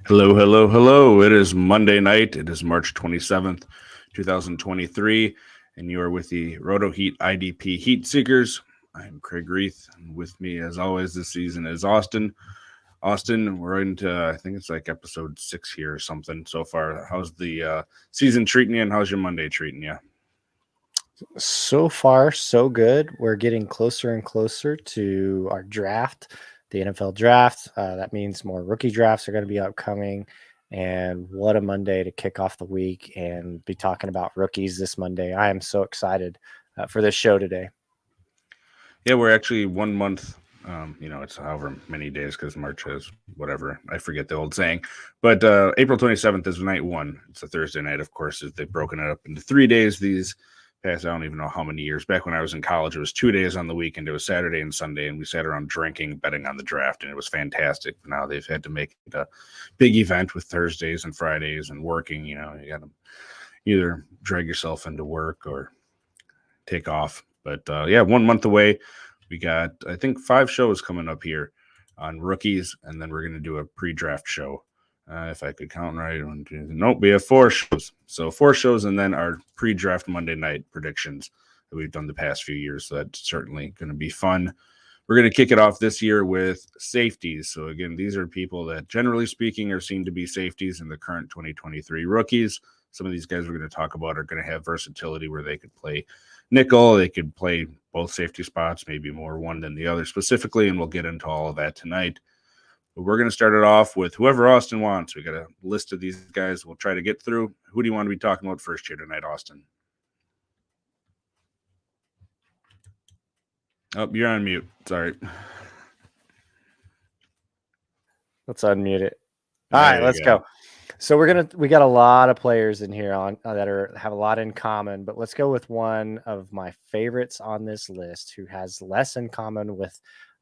Hello, hello, hello. It is Monday night. It is March 27th, 2023, and you are with the RotoHeat IDP Heat Seekers. I'm Kraig Reith, and with me, as always, this season is Austin. Austin, we're into, I think it's like episode 6 here or something so far. How's the season treating you, and how's your Monday treating you? So far, so good. We're getting closer and closer to our draft, the NFL draft. That means more rookie drafts are going to be upcoming. And what a Monday to kick off the week and be talking about rookies this Monday. I am so excited for this show today. Yeah, we're actually 1 month. It's however many days because March is whatever. I forget the old saying. But April 27th is night one. It's a Thursday night, of course. They've broken it up into 3 days these past, I don't even know how many years. Back when I was in college, it was 2 days on the weekend. It was Saturday and Sunday, and we sat around drinking, betting on the draft, and it was fantastic. But now they've had to make it a big event with Thursdays and Fridays and working. You got to either drag yourself into work or take off. But 1 month away. We got, I think, 5 shows coming up here on rookies, and then we're going to do a pre-draft show. If I could count right. Nope, we have 4 shows. So 4 shows, and then our pre-draft Monday night predictions that we've done the past few years. So that's certainly going to be fun. We're going to kick it off this year with safeties. So again, these are people that, generally speaking, are seen to be safeties in the current 2023 rookies. Some of these guys we're going to talk about are going to have versatility where they could play nickel, they could play both safety spots, maybe more one than the other specifically, and we'll get into all of that tonight. But we're going to start it off with whoever Austin wants. We got a list of these guys we'll try to get through. Who do you want to be talking about first here tonight, Austin? Oh, you're on mute. Sorry. Let's unmute it. All right, let's go. So we got a lot of players in here on that have a lot in common, but let's go with one of my favorites on this list who has less in common with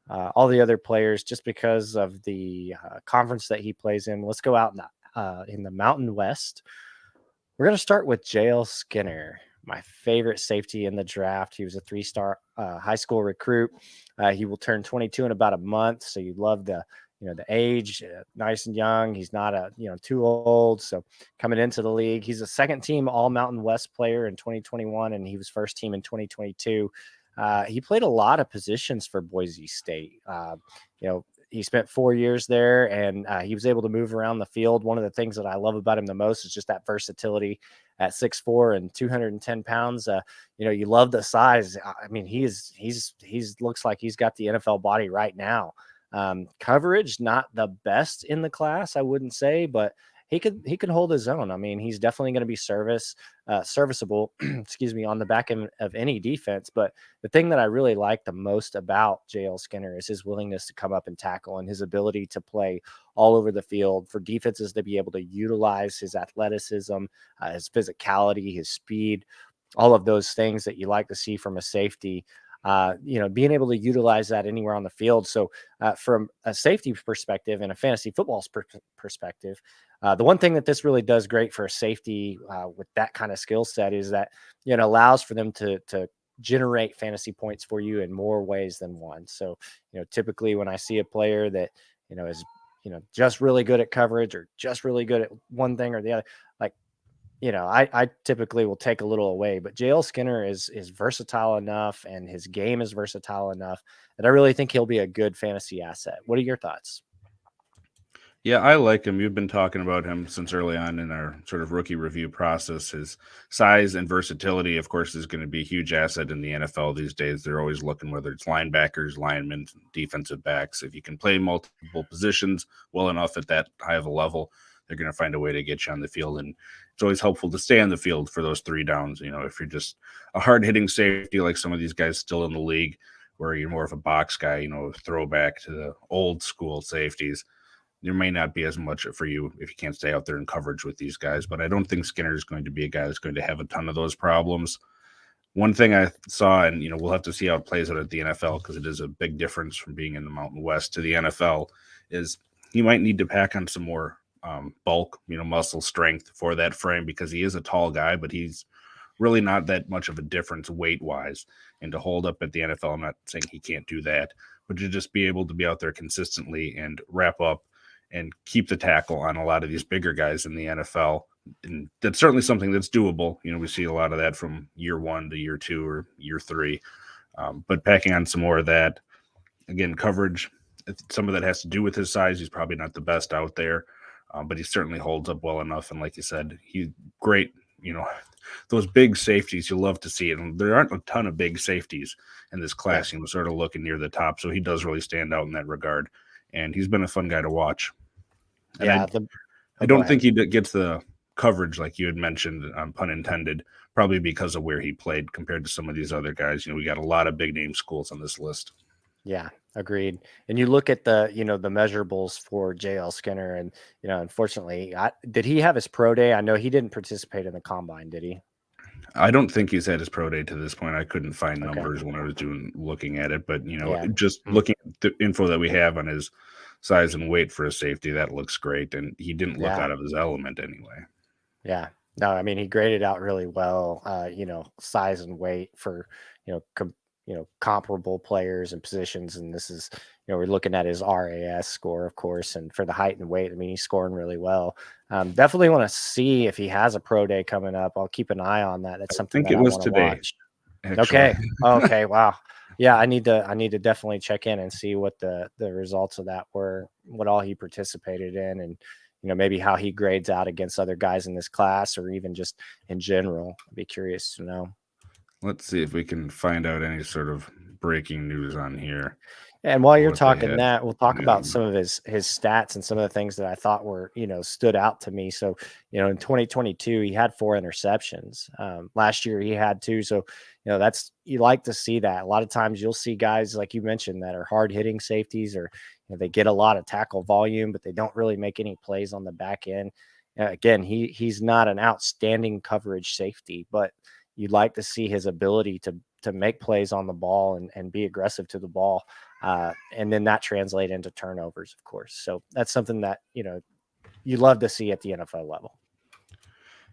all the other players just because of the conference that he plays in. Let's go out in the Mountain West. We're going to start with JL Skinner, my favorite safety in the draft. He was a 3-star high school recruit. He will turn 22 in about a month, so you love the age, nice and young. He's not too old. So coming into the league, he's a second team All Mountain West player in 2021, and he was first team in 2022. He played a lot of positions for Boise State. He spent 4 years there, and he was able to move around the field. One of the things that I love about him the most is just that versatility at 6'4" and 210 pounds. You love the size. I mean, he's looks like he's got the NFL body right now. Coverage, not the best in the class, I wouldn't say, but he could hold his own. I mean, he's definitely going to be serviceable, excuse me, on the back end of any defense. But the thing that I really like the most about JL Skinner is his willingness to come up and tackle and his ability to play all over the field for defenses to be able to utilize his athleticism, his physicality, his speed, all of those things that you like to see from a safety. Being able to utilize that anywhere on the field. So from a safety perspective and a fantasy football perspective, the one thing that this really does great for a safety with that kind of skill set is that, it allows for them to generate fantasy points for you in more ways than one. So, typically when I see a player that, is, just really good at coverage or just really good at one thing or the other, like, I typically will take a little away, but JL Skinner is versatile enough and his game is versatile enough that I really think he'll be a good fantasy asset. What are your thoughts? Yeah, I like him. You've been talking about him since early on in our sort of rookie review process. His size and versatility, of course, is going to be a huge asset in the NFL these days. They're always looking, whether it's linebackers, linemen, defensive backs. If you can play multiple positions well enough at that high of a level, they're going to find a way to get you on the field. And it's always helpful to stay on the field for those 3 downs. If you're just a hard-hitting safety like some of these guys still in the league, where you're more of a box guy, throwback to the old school safeties, there may not be as much for you if you can't stay out there in coverage with these guys. But I don't think Skinner is going to be a guy that's going to have a ton of those problems. One thing I saw, and we'll have to see how it plays out at the NFL because it is a big difference from being in the Mountain West to the NFL, is he might need to pack on some more bulk, muscle strength for that frame because he is a tall guy, but he's really not that much of a difference weight-wise. And to hold up at the NFL, I'm not saying he can't do that, but to just be able to be out there consistently and wrap up and keep the tackle on a lot of these bigger guys in the NFL. And that's certainly something that's doable. We see a lot of that from year 1 to year 2 or year 3. But packing on some more of that, again, coverage, some of that has to do with his size. He's probably not the best out there, but he certainly holds up well enough. And like you said, he's great. Those big safeties, you love to see it. And there aren't a ton of big safeties in this class, sort of looking near the top. So he does really stand out in that regard. And he's been a fun guy to watch. And I don't think he gets the coverage like you had mentioned, pun intended, probably because of where he played compared to some of these other guys. We got a lot of big name schools on this list. Yeah, agreed. And you look at the measurables for JL Skinner, and unfortunately, did he have his pro day? I know he didn't participate in the combine, did he? I don't think he's had his pro day to this point. I couldn't find numbers when I was looking at it, but just looking at the info that we have on his size and weight for a safety, that looks great, and he didn't look out of his element anyway. Yeah, no, I mean, he graded out really well. Size and weight for comparable players and positions, and this is we're looking at his RAS score, of course, and for the height and weight, I mean, he's scoring really well. Definitely want to see if he has a pro day coming up. I'll keep an eye on that. That's something I want to watch. Actually. Okay, wow. Yeah, I need to definitely check in and see what the results of that were, what all he participated in, and maybe how he grades out against other guys in this class, or even just in general. I'd be curious to know. Let's see if we can find out any sort of breaking news on here. And while you're talking that, we'll talk about some of his stats and some of the things that I thought were, stood out to me. So, in 2022, he had 4 interceptions. Last year he had 2. So, you like to see that. A lot of times you'll see guys, like you mentioned, that are hard hitting safeties, or they get a lot of tackle volume, but they don't really make any plays on the back end. Again, he's not an outstanding coverage safety, but you'd like to see his ability to make plays on the ball and be aggressive to the ball. And then that translate into turnovers, of course. So that's something that, you love to see at the NFL level.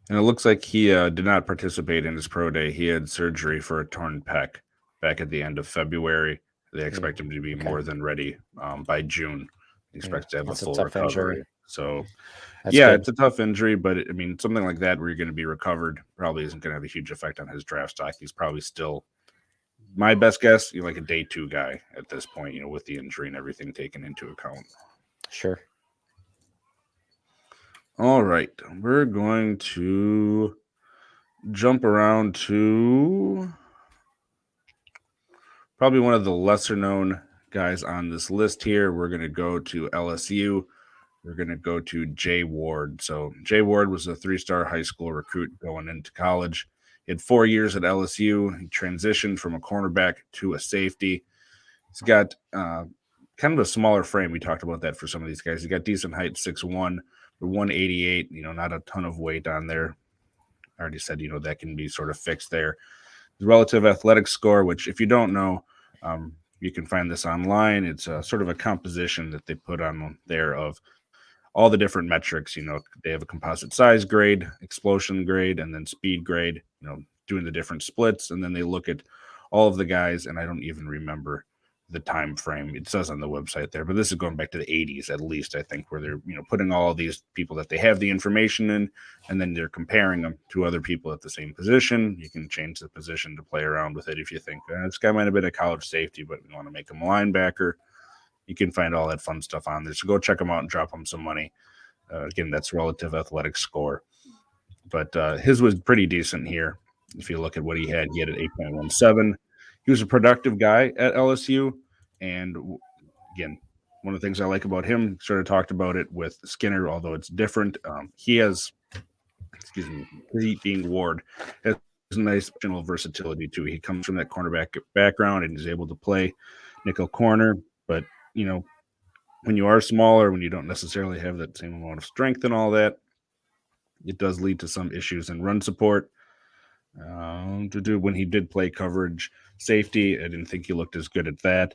And it looks like he did not participate in his pro day. He had surgery for a torn pec back at the end of February. They expect him to be more than ready by June. He expects to have a full recovery. Injury. So, it's a tough injury, but I mean, something like that where you're going to be recovered probably isn't going to have a huge effect on his draft stock. He's probably still, my best guess, like a day 2 guy at this point, with the injury and everything taken into account. Sure. All right. We're going to jump around to probably one of the lesser known guys on this list here. We're going to go to LSU. We're going to go to Jay Ward. So Jay Ward was a 3-star high school recruit going into college. He had 4 years at LSU. He transitioned from a cornerback to a safety. He's got kind of a smaller frame. We talked about that for some of these guys. He got decent height, 6'1", 188, not a ton of weight on there. I already said, that can be sort of fixed there. The relative athletic score, which if you don't know, you can find this online. It's sort of a composition that they put on there of all the different metrics. They have a composite size grade, explosion grade, and then speed grade, doing the different splits. And then they look at all of the guys, and I don't even remember the time frame. It says on the website there, but this is going back to the 80s at least, I think, where they're putting all of these people that they have the information in, and then they're comparing them to other people at the same position. You can change the position to play around with it if you think this guy might have been a college safety, but we want to make him a linebacker. You can find all that fun stuff on there. So go check them out and drop them some money. Again, that's relative athletic score. But his was pretty decent here. If you look at what he had an 8.17. He was a productive guy at LSU. And again, one of the things I like about him, sort of talked about it with Skinner, although it's different. He has, he being Ward, has a nice general versatility too. He comes from that cornerback background and is able to play nickel corner. But, when you are smaller, when you don't necessarily have that same amount of strength and all that, it does lead to some issues in run support. When he did play coverage safety, I didn't think he looked as good at that.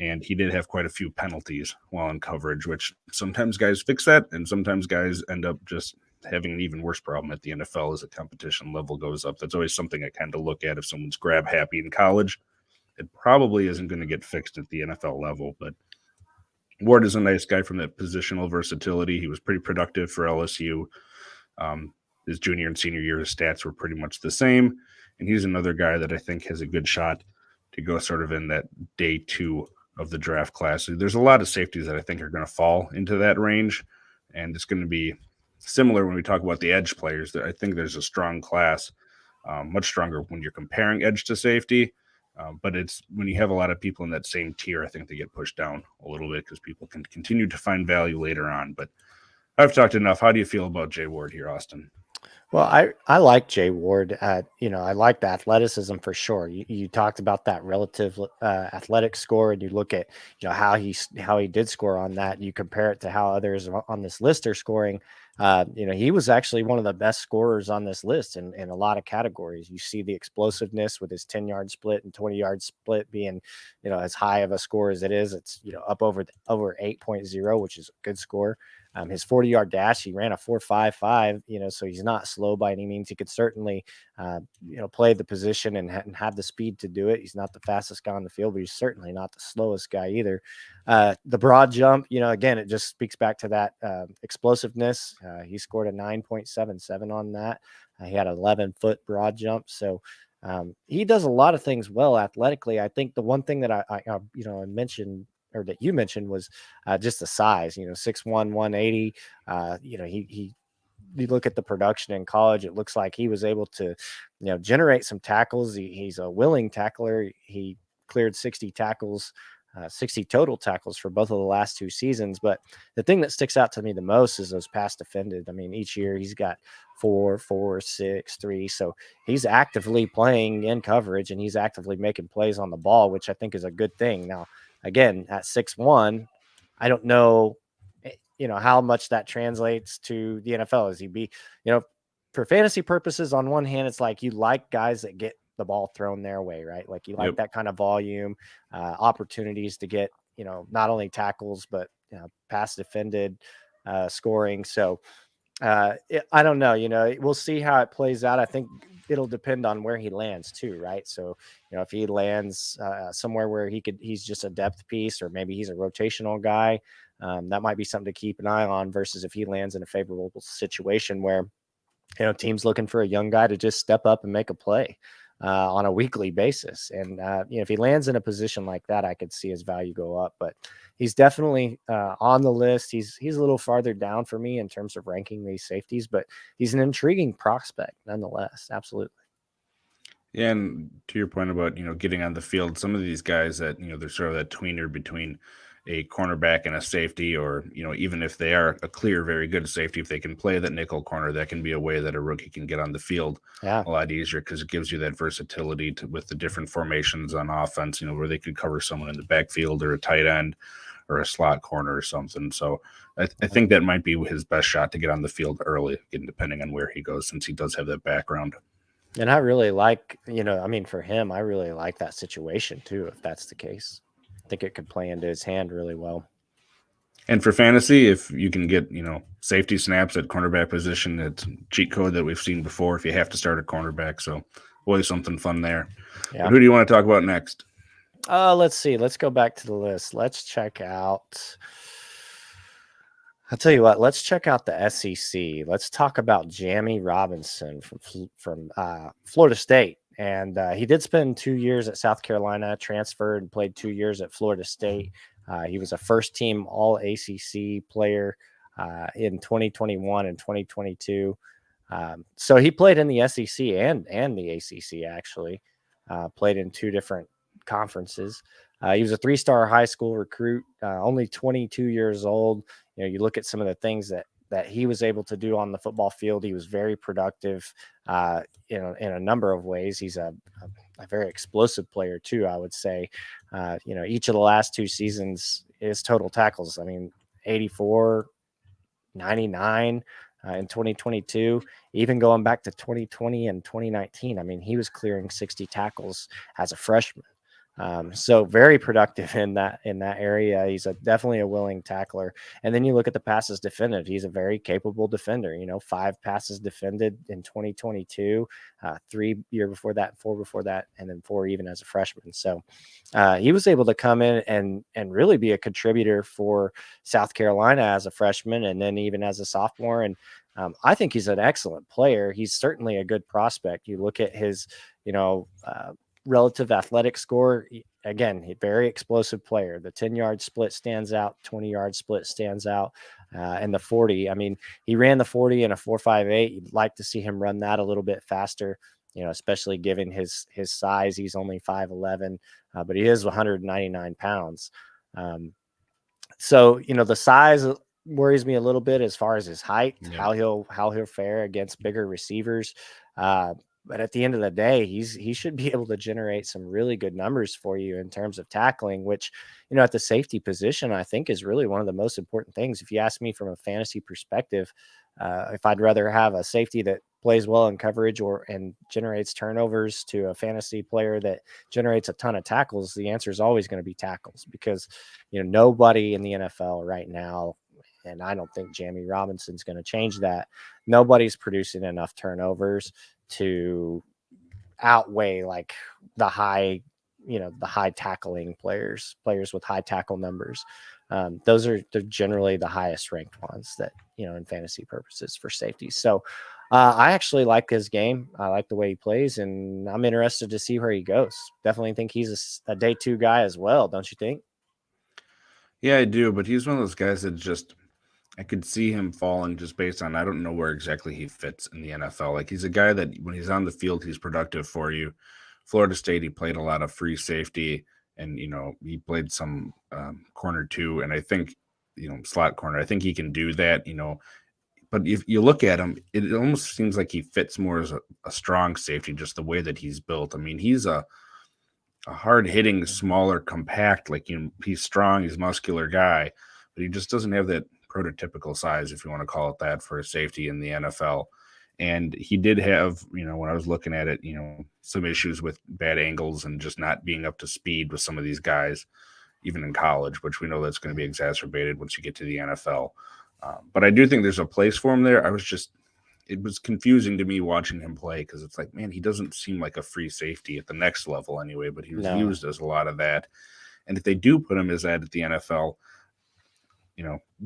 And he did have quite a few penalties while in coverage, which sometimes guys fix that, and sometimes guys end up just having an even worse problem at the NFL as the competition level goes up. That's always something I kind of look at if someone's grab happy in college. It probably isn't going to get fixed at the NFL level, but Ward is a nice guy from that positional versatility. He was pretty productive for LSU. His junior and senior year, his stats were pretty much the same. And he's another guy that I think has a good shot to go sort of in that day 2 of the draft class. There's a lot of safeties that I think are going to fall into that range. And it's going to be similar when we talk about the edge players. I think there's a strong class, much stronger when you're comparing edge to safety. But it's when you have a lot of people in that same tier, I think they get pushed down a little bit because people can continue to find value later on. But I've talked enough. How do you feel about Jay Ward here, Austin? Well, I like Jay Ward. I like the athleticism for sure. You talked about that relative athletic score, and you look at how he did score on that. You compare it to how others on this list are scoring. He was actually one of the best scorers on this list in a lot of categories. You see the explosiveness with his 10-yard split and 20-yard split being as high of a score as it is. It's up over 8.0, which is a good score. His 40-yard dash, he ran a 4.55, so he's not slow by any means. He could certainly, play the position and have the speed to do it. He's not the fastest guy on the field, but he's certainly not the slowest guy either. The broad jump, again, it just speaks back to that explosiveness. He scored a 9.77 on that. He had an 11-foot broad jump. So he does a lot of things well athletically. I think the one thing that I mentioned, or that you mentioned, was just the size, 6'1", 180. You look at the production in college, it looks like he was able to, generate some tackles. He's a willing tackler. He cleared 60 tackles, 60 total tackles for both of the last 2 seasons. But the thing that sticks out to me the most is those pass defended. I mean, each year he's got 4, 4, 6, 3. So he's actively playing in coverage and he's actively making plays on the ball, which I think is a good thing. Now, again, at 6'1", I don't know, how much that translates to the NFL. Is he be, for fantasy purposes, on one hand, it's like you like guys that get the ball thrown their way, right? Like you like that kind of volume, opportunities to get, not only tackles, but pass defended, scoring. So I don't know, we'll see how it plays out. I think it'll depend on where he lands too, right? So, if he lands somewhere where he's just a depth piece, or maybe he's a rotational guy, that might be something to keep an eye on, versus if he lands in a favorable situation where, team's looking for a young guy to just step up and make a play on a weekly basis. And, if he lands in a position like that, I could see his value go up, but he's definitely on the list. He's a little farther down for me in terms of ranking these safeties, but he's an intriguing prospect nonetheless. Absolutely. Yeah, and to your point about, getting on the field, some of these guys that, they're sort of that tweener between a cornerback and a safety, or, even if they are a clear, very good safety, if they can play that nickel corner, that can be a way that a rookie can get on the field a lot easier, because it gives you that versatility with the different formations on offense, where they could cover someone in the backfield or a tight end or a slot corner or something. So I think that might be his best shot to get on the field early, again, depending on where he goes, since he does have that background. And I really like, for him, I really like that situation too, if that's the case. I think it could play into his hand really well. And for fantasy, if you can get, safety snaps at cornerback position, it's a cheat code that we've seen before if you have to start a cornerback. So always something fun there. Yeah. But who do you want to talk about next? Let's see. Let's go back to the list. Let's check out. I'll tell you what, let's check out the SEC. Let's talk about Jammie Robinson from Florida State. And he did spend 2 years at South Carolina, transferred and played 2 years at Florida State. He was a first-team All-ACC player in 2021 and 2022. So he played in the SEC and the ACC, actually. Played in 2 different conferences. He was a 3-star high school recruit, only 22 years old. You look at some of the things that he was able to do on the football field. He was very productive, in a number of ways. He's a very explosive player too, I would say. Each of the last 2 seasons, his total tackles, 84, 99 in 2022, even going back to 2020 and 2019. He was clearing 60 tackles as a freshman. So very productive in that area. He's definitely a willing tackler. And then you look at the passes defended. He's a very capable defender. 5 passes defended in 2022, 3 year before that, 4 before that, and then 4 even as a freshman. So he was able to come in and really be a contributor for South Carolina as a freshman, and then even as a sophomore. And I think he's an excellent player. He's certainly a good prospect. You look at his, relative athletic score. Again, very explosive player. The 10-yard split stands out, 20-yard split stands out, and the 40. I mean, he ran the 40 in a 4.58. You'd like to see him run that a little bit faster, especially given his size. He's only 5'11", but he is 199 pounds. So, the size worries me a little bit as far as his height, how he'll fare against bigger receivers. But at the end of the day, he should be able to generate some really good numbers for you in terms of tackling, which, at the safety position, I think is really one of the most important things. If you ask me from a fantasy perspective, if I'd rather have a safety that plays well in coverage and generates turnovers to a fantasy player that generates a ton of tackles, the answer is always going to be tackles, because, nobody in the NFL right now, and I don't think Jamie Robinson's going to change that, nobody's producing enough turnovers to outweigh like the high tackling players with high tackle numbers. They're generally the highest ranked ones that, in fantasy purposes for safety. So I actually like his game. I like the way he plays, and I'm interested to see where he goes. Definitely think he's a day 2 guy as well. Don't you think? Yeah, I do. But he's one of those guys that I could see him falling just based on, I don't know where exactly he fits in the NFL. Like, he's a guy that when he's on the field, he's productive for you. Florida State, he played a lot of free safety, and, he played some corner too. And I think, slot corner, I think he can do that, but if you look at him, it almost seems like he fits more as a strong safety, just the way that he's built. I mean, he's a hard-hitting, smaller, compact, like, he's strong, he's a muscular guy, but he just doesn't have that prototypical size, if you want to call it that, for a safety in the NFL. And he did have, when I was looking at it, some issues with bad angles and just not being up to speed with some of these guys, even in college, which we know that's going to be exacerbated once you get to the NFL. But I do think there's a place for him there. It was confusing to me watching him play, because it's like, man, he doesn't seem like a free safety at the next level anyway, but he was used as a lot of that. And if they do put him as that at the NFL,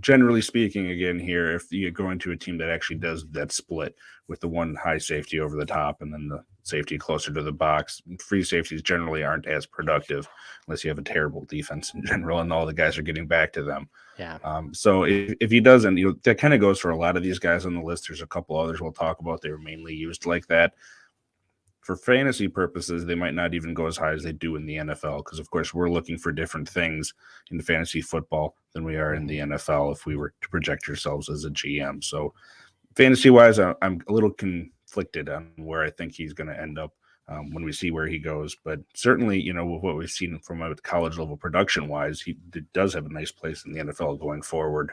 generally speaking, again, here, if you go into a team that actually does that split with the one high safety over the top and then the safety closer to the box, free safeties generally aren't as productive unless you have a terrible defense in general and all the guys are getting back to them. Yeah. So if he doesn't, that kind of goes for a lot of these guys on the list. There's a couple others we'll talk about. They were mainly used like that. For fantasy purposes, they might not even go as high as they do in the NFL, because, of course, we're looking for different things in fantasy football than we are in the NFL if we were to project ourselves as a GM. So fantasy-wise, I'm a little conflicted on where I think he's going to end up when we see where he goes. But certainly, with what we've seen from a college-level production-wise, he does have a nice place in the NFL going forward.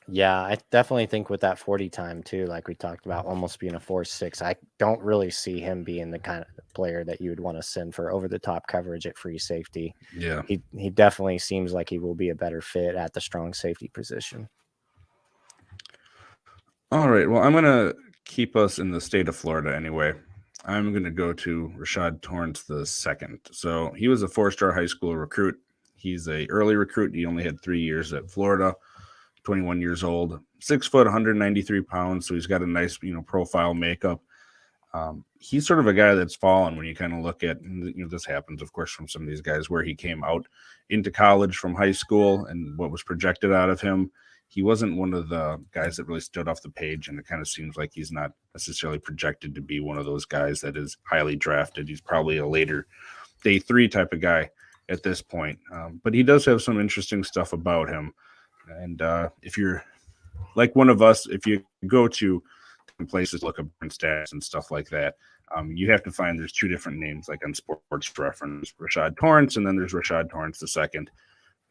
Yeah, I definitely think with that 40 time too, like we talked about, almost being a 4.6, I don't really see him being the kind of player that you would want to send for over the top coverage at free safety. Yeah. He definitely seems like he will be a better fit at the strong safety position. All right. Well, I'm going to keep us in the state of Florida anyway. I'm going to go to Rashad Torrance II. So he was a 4-star high school recruit. He's an early recruit. He only had 3 years at Florida. 21 years old, 6 foot, 193 pounds. So he's got a nice, profile makeup. He's sort of a guy that's fallen when you kind of look at, this happens, of course, from some of these guys where he came out into college from high school and what was projected out of him. He wasn't one of the guys that really stood off the page, and it kind of seems like he's not necessarily projected to be one of those guys that is highly drafted. He's probably a later day 3 type of guy at this point. But he does have some interesting stuff about him. And if you're like one of us, if you go to places, look up stats and stuff like that, you have to find there's 2 different names, like on Sports Reference, Rashad Torrance, and then there's Rashad Torrance II.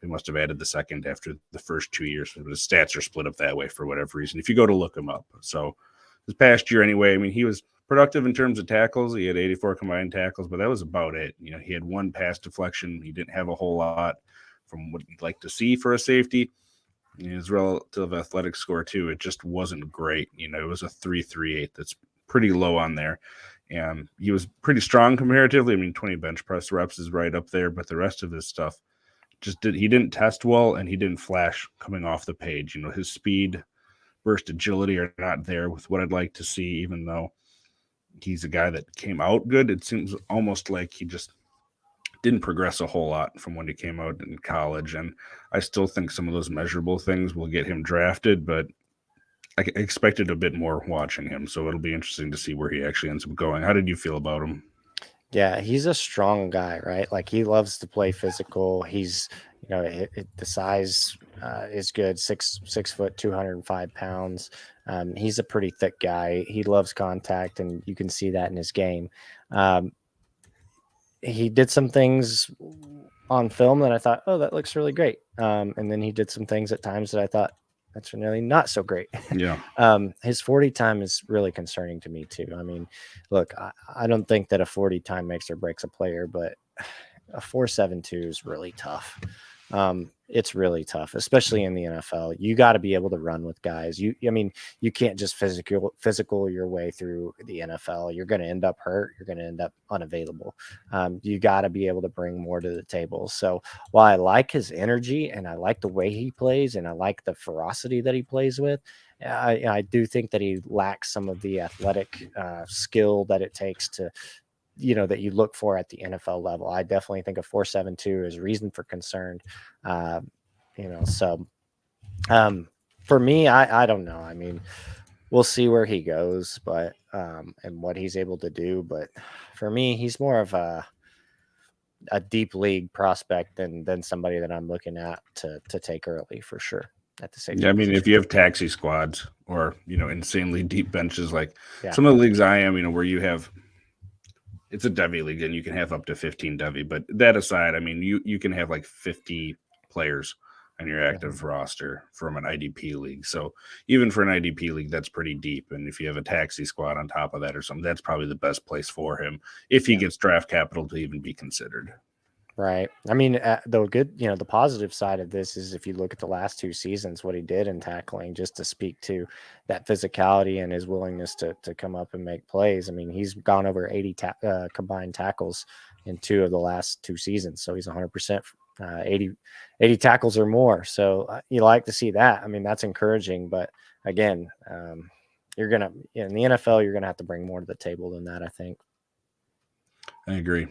They must have added the second after the first 2 years. But his stats are split up that way for whatever reason, if you go to look him up. So this past year anyway, I mean, he was productive in terms of tackles. He had 84 combined tackles, but that was about it. You know, he had one pass deflection. He didn't have a whole lot from what you'd like to see for a safety. His relative athletic score too, it just wasn't great. You know, it was a 3.38. That's pretty low on there. And he was pretty strong comparatively. I mean, 20 bench press reps is right up there, but the rest of his stuff he didn't test well, and he didn't flash coming off the page. You know, his speed, burst, agility are not there with what I'd like to see, even though he's a guy that came out good. It seems almost like he just didn't progress a whole lot from when he came out in college. And I still think some of those measurable things will get him drafted, but I expected a bit more watching him. So it'll be interesting to see where he actually ends up going. How did you feel about him? Yeah, he's a strong guy, right? Like he loves to play physical. He's, the size is good, 6 foot, 205 pounds. He's a pretty thick guy. He loves contact, and you can see that in his game. He did some things on film that I thought, oh, that looks really great. And then he did some things at times that I thought, that's really not so great. Yeah. His 40 time is really concerning to me too. I mean, look, I don't think that a 40 time makes or breaks a player, but a 4.72 is really tough. It's really tough, especially in the NFL. You got to be able to run with guys. You can't just physical your way through the NFL. You're going to end up hurt. You're going to end up unavailable. You got to be able to bring more to the table. So while I like his energy and I like the way he plays and I like the ferocity that he plays with, I do think that he lacks some of the athletic skill that it takes to, that you look for at the NFL level. I definitely think a 4.72 is reason for concern. So for me, I don't know. I mean, we'll see where he goes, but and what he's able to do. But for me, he's more of a deep league prospect than somebody that I'm looking at to take early for sure. At the same time. I mean, if you have taxi squads or, insanely deep benches, like some of the leagues I am, where you have, it's a Devy league and you can have up to 15 Devy, but that aside, I mean, you can have like 50 players on your active roster from an IDP league. So even for an IDP league, that's pretty deep. And if you have a taxi squad on top of that or something, that's probably the best place for him if he gets draft capital to even be considered. Right. I mean, the positive side of this is if you look at the last 2 seasons, what he did in tackling, just to speak to that physicality and his willingness to come up and make plays. I mean, he's gone over 80 combined tackles in 2 of the last 2 seasons. So he's 100%, 80 tackles or more. So you like to see that. I mean, that's encouraging. But again, in the NFL, you're going to have to bring more to the table than that, I think. I agree.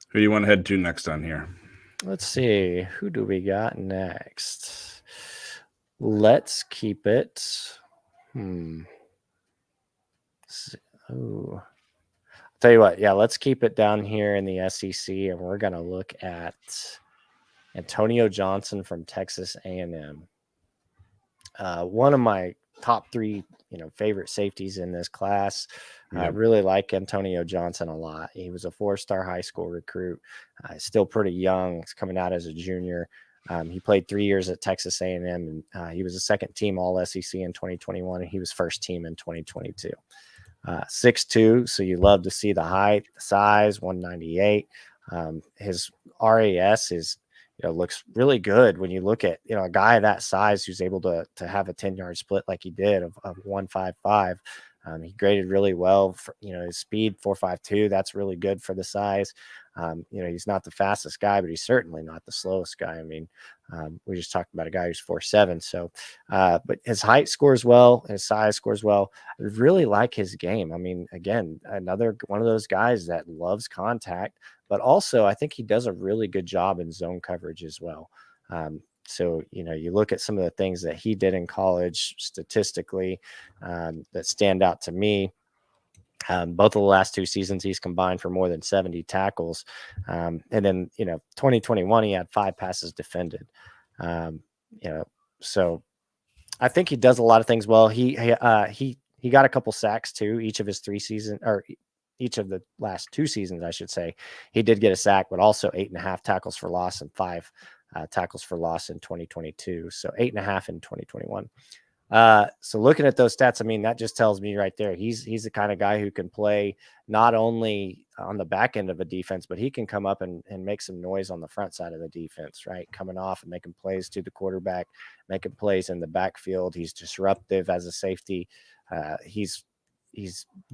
Who do you want to head to next on here? Let's see. Who do we got next? Let's keep it. Oh, I'll tell you what. Yeah, let's keep it down here in the SEC, and we're going to look at Antonio Johnson from Texas A&M. One of my top 3, favorite safeties in this class. I really like Antonio Johnson a lot. He was a 4-star high school recruit. Still pretty young. He's coming out as a junior. He played 3 years at Texas A&M, and he was a second team All-SEC in 2021, and he was first team in 2022. 6'2", so you love to see the height, the size, 198. His RAS is looks really good when you look at, a guy that size who's able to have a 10-yard split like he did of 155. He graded really well for, his speed 4.52. That's really good for the size. He's not the fastest guy, but he's certainly not the slowest guy. I mean, we just talked about a guy who's 4.7. So, but his height scores well, his size scores well. I really like his game. I mean, again, another one of those guys that loves contact, but also I think he does a really good job in zone coverage as well. So, you look at some of the things that he did in college statistically that stand out to me. Both of the last 2 seasons, he's combined for more than 70 tackles. And then, 2021, he had 5 passes defended. So I think he does a lot of things well. He got a couple sacks too, each of the last 2 seasons, I should say. He did get a sack, but also 8.5 tackles for loss and 5 tackles for loss in 2022. So 8.5 in 2021. So looking at those stats, I mean, that just tells me right there, he's the kind of guy who can play not only on the back end of a defense, but he can come up and make some noise on the front side of the defense, right? Coming off and making plays to the quarterback, making plays in the backfield. He's disruptive as a safety. He's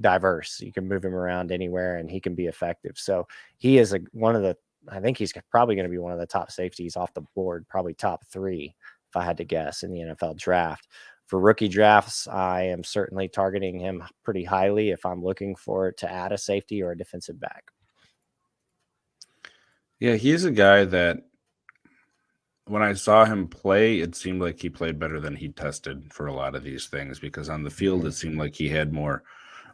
diverse. You can move him around anywhere and he can be effective. So he is I think he's probably going to be one of the top safeties off the board, probably top 3, if I had to guess, in the NFL draft. For rookie drafts, I am certainly targeting him pretty highly if I'm looking to add a safety or a defensive back. Yeah, he's a guy that when I saw him play, it seemed like he played better than he tested for a lot of these things, because on the field, it seemed like he had more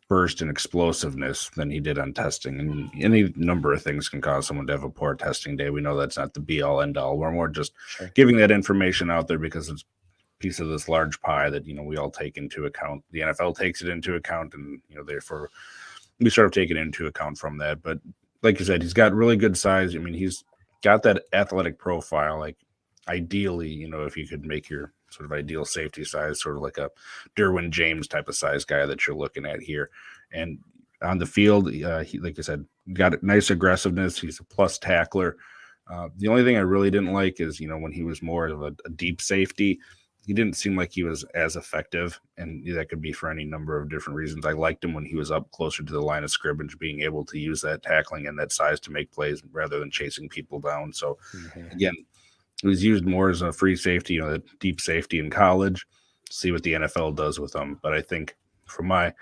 burst and explosiveness than he did on testing. And any number of things can cause someone to have a poor testing day. We know that's not the be all end all. We're more just giving that information out there because it's a piece of this large pie that, we all take into account. The NFL takes it into account, and, therefore we sort of take it into account from that. But like you said, he's got really good size. I mean, he's got that athletic profile. Like, ideally, if you could make your sort of ideal safety size, sort of like a Derwin James type of size guy that you're looking at here. And on the field, he, like I said, got nice aggressiveness. He's a plus tackler. The only thing I really didn't like is, when he was more of a deep safety, he didn't seem like he was as effective, and that could be for any number of different reasons. I liked him when he was up closer to the line of scrimmage, being able to use that tackling and that size to make plays rather than chasing people down. So, again, he was used more as a free safety, a deep safety in college. See what the NFL does with him. But I think from my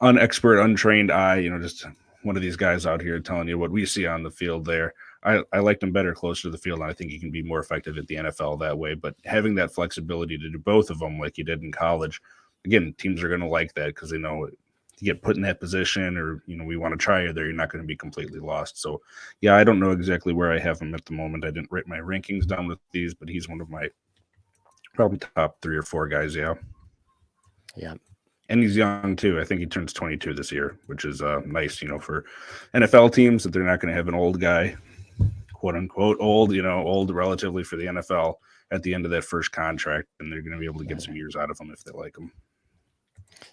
unexpert, untrained eye, just one of these guys out here telling you what we see on the field there, I liked him better closer to the field, and I think he can be more effective at the NFL that way. But having that flexibility to do both of them like he did in college, again, teams are going to like that because they know you get put in that position, or we want to try you there, you're not going to be completely lost. So yeah, I don't know exactly where I have him at the moment. I didn't write my rankings down with these, but he's one of my probably top 3 or 4 guys. Yeah. And he's young too. I think he turns 22 this year, which is nice, for NFL teams, that they're not going to have an old guy, quote unquote old, old relatively for the NFL at the end of that first contract, and they're going to be able to get some years out of him if they like him.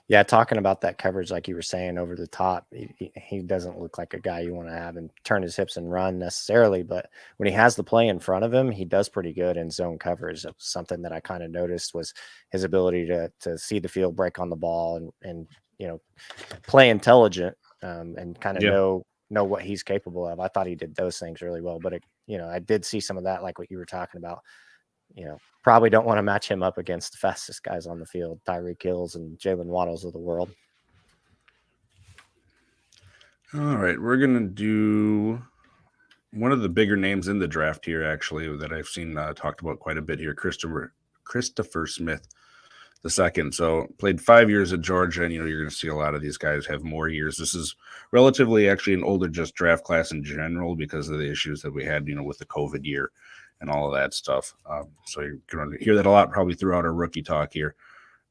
Yeah, talking about that coverage, like you were saying, over the top, he doesn't look like a guy you want to have and turn his hips and run necessarily. But when he has the play in front of him, he does pretty good in zone coverage. Something that I kind of noticed was his ability to see the field, break on the ball, and play intelligent, and kind of know what he's capable of. I thought he did those things really well. But I did see some of that, like what you were talking about. Probably don't want to match him up against the fastest guys on the field, Tyreek Hills and Jalen Waddles of the world. All right, we're going to do one of the bigger names in the draft here, actually, that I've seen talked about quite a bit here, Christopher Smith II. So played 5 years at Georgia, and, you're going to see a lot of these guys have more years. This is relatively actually an older just draft class in general because of the issues that we had, with the COVID year and all of that stuff. So you're going to hear that a lot probably throughout our rookie talk here.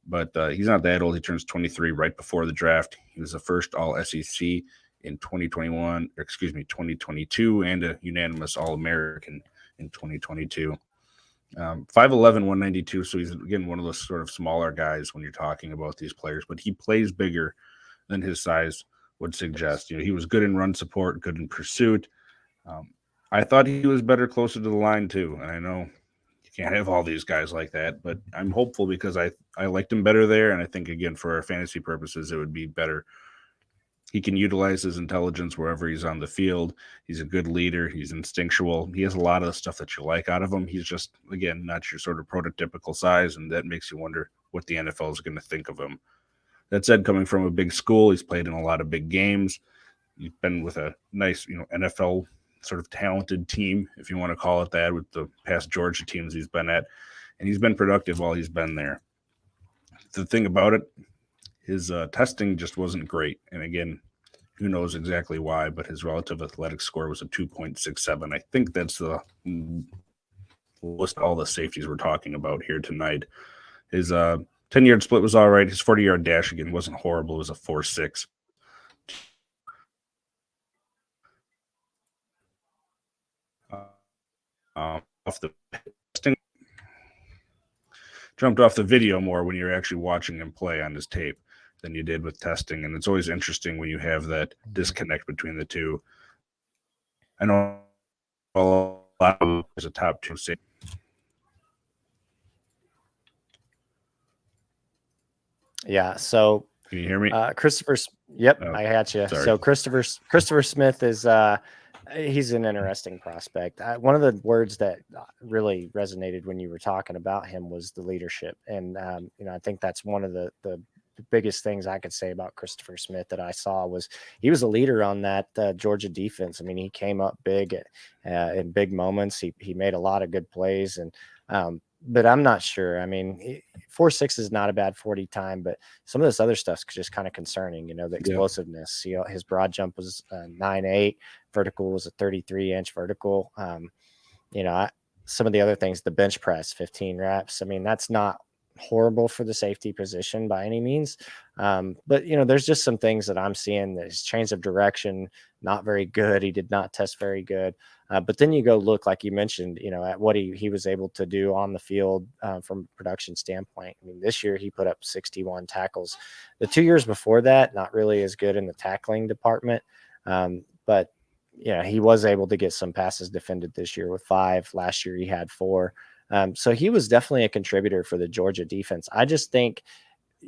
But he's not that old. He turns 23 right before the draft. He was the first All-SEC in 2022, and a unanimous All-American in 2022. 5'11", 192. So he's, again, one of those sort of smaller guys when you're talking about these players. But he plays bigger than his size would suggest. He was good in run support, good in pursuit. I thought he was better closer to the line too, and I know you can't have all these guys like that, but I'm hopeful because I liked him better there, and I think, again, for our fantasy purposes, it would be better. He can utilize his intelligence wherever he's on the field. He's a good leader. He's instinctual. He has a lot of the stuff that you like out of him. He's just, again, not your sort of prototypical size, and that makes you wonder what the NFL is going to think of him. That said, coming from a big school, he's played in a lot of big games. He's been with a nice, NFL sort of talented team, if you want to call it that, with the past Georgia teams he's been at, and he's been productive while he's been there. The thing about it, his testing just wasn't great, and again, who knows exactly why, but his relative athletic score was a 2.67. I think that's the list of all the safeties we're talking about here tonight. His 10-yard split was all right. His 40-yard dash, again, wasn't horrible. It was a 4.6. Off the testing, jumped off the video more when you're actually watching him play on his tape than you did with testing. And it's always interesting when you have that disconnect between the two. I know a lot of is a top 2 safety. Yeah. So can you hear me? Christopher. Yep, I got you. Sorry. So Christopher Smith is he's an interesting prospect. One of the words that really resonated when you were talking about him was the leadership, and I think that's one of the biggest things I could say about Christopher Smith that I saw was he was a leader on that Georgia defense. I mean, he came up big in big moments. He made a lot of good plays, and but I'm not sure. I mean, 4.6 is not a bad 40 time, but some of this other stuff's just kind of concerning. The explosiveness. His broad jump was 9.8, vertical was a 33-inch vertical. Some of the other things, the bench press, 15 reps. I mean, that's not horrible for the safety position by any means. But there's just some things that I'm seeing that his change of direction, not very good. He did not test very good. But then you go look, like you mentioned, at what he was able to do on the field from a production standpoint. I mean, this year he put up 61 tackles. The 2 years before that, not really as good in the tackling department. But he was able to get some passes defended this year with 5. Last year he had 4. So he was definitely a contributor for the Georgia defense. I just think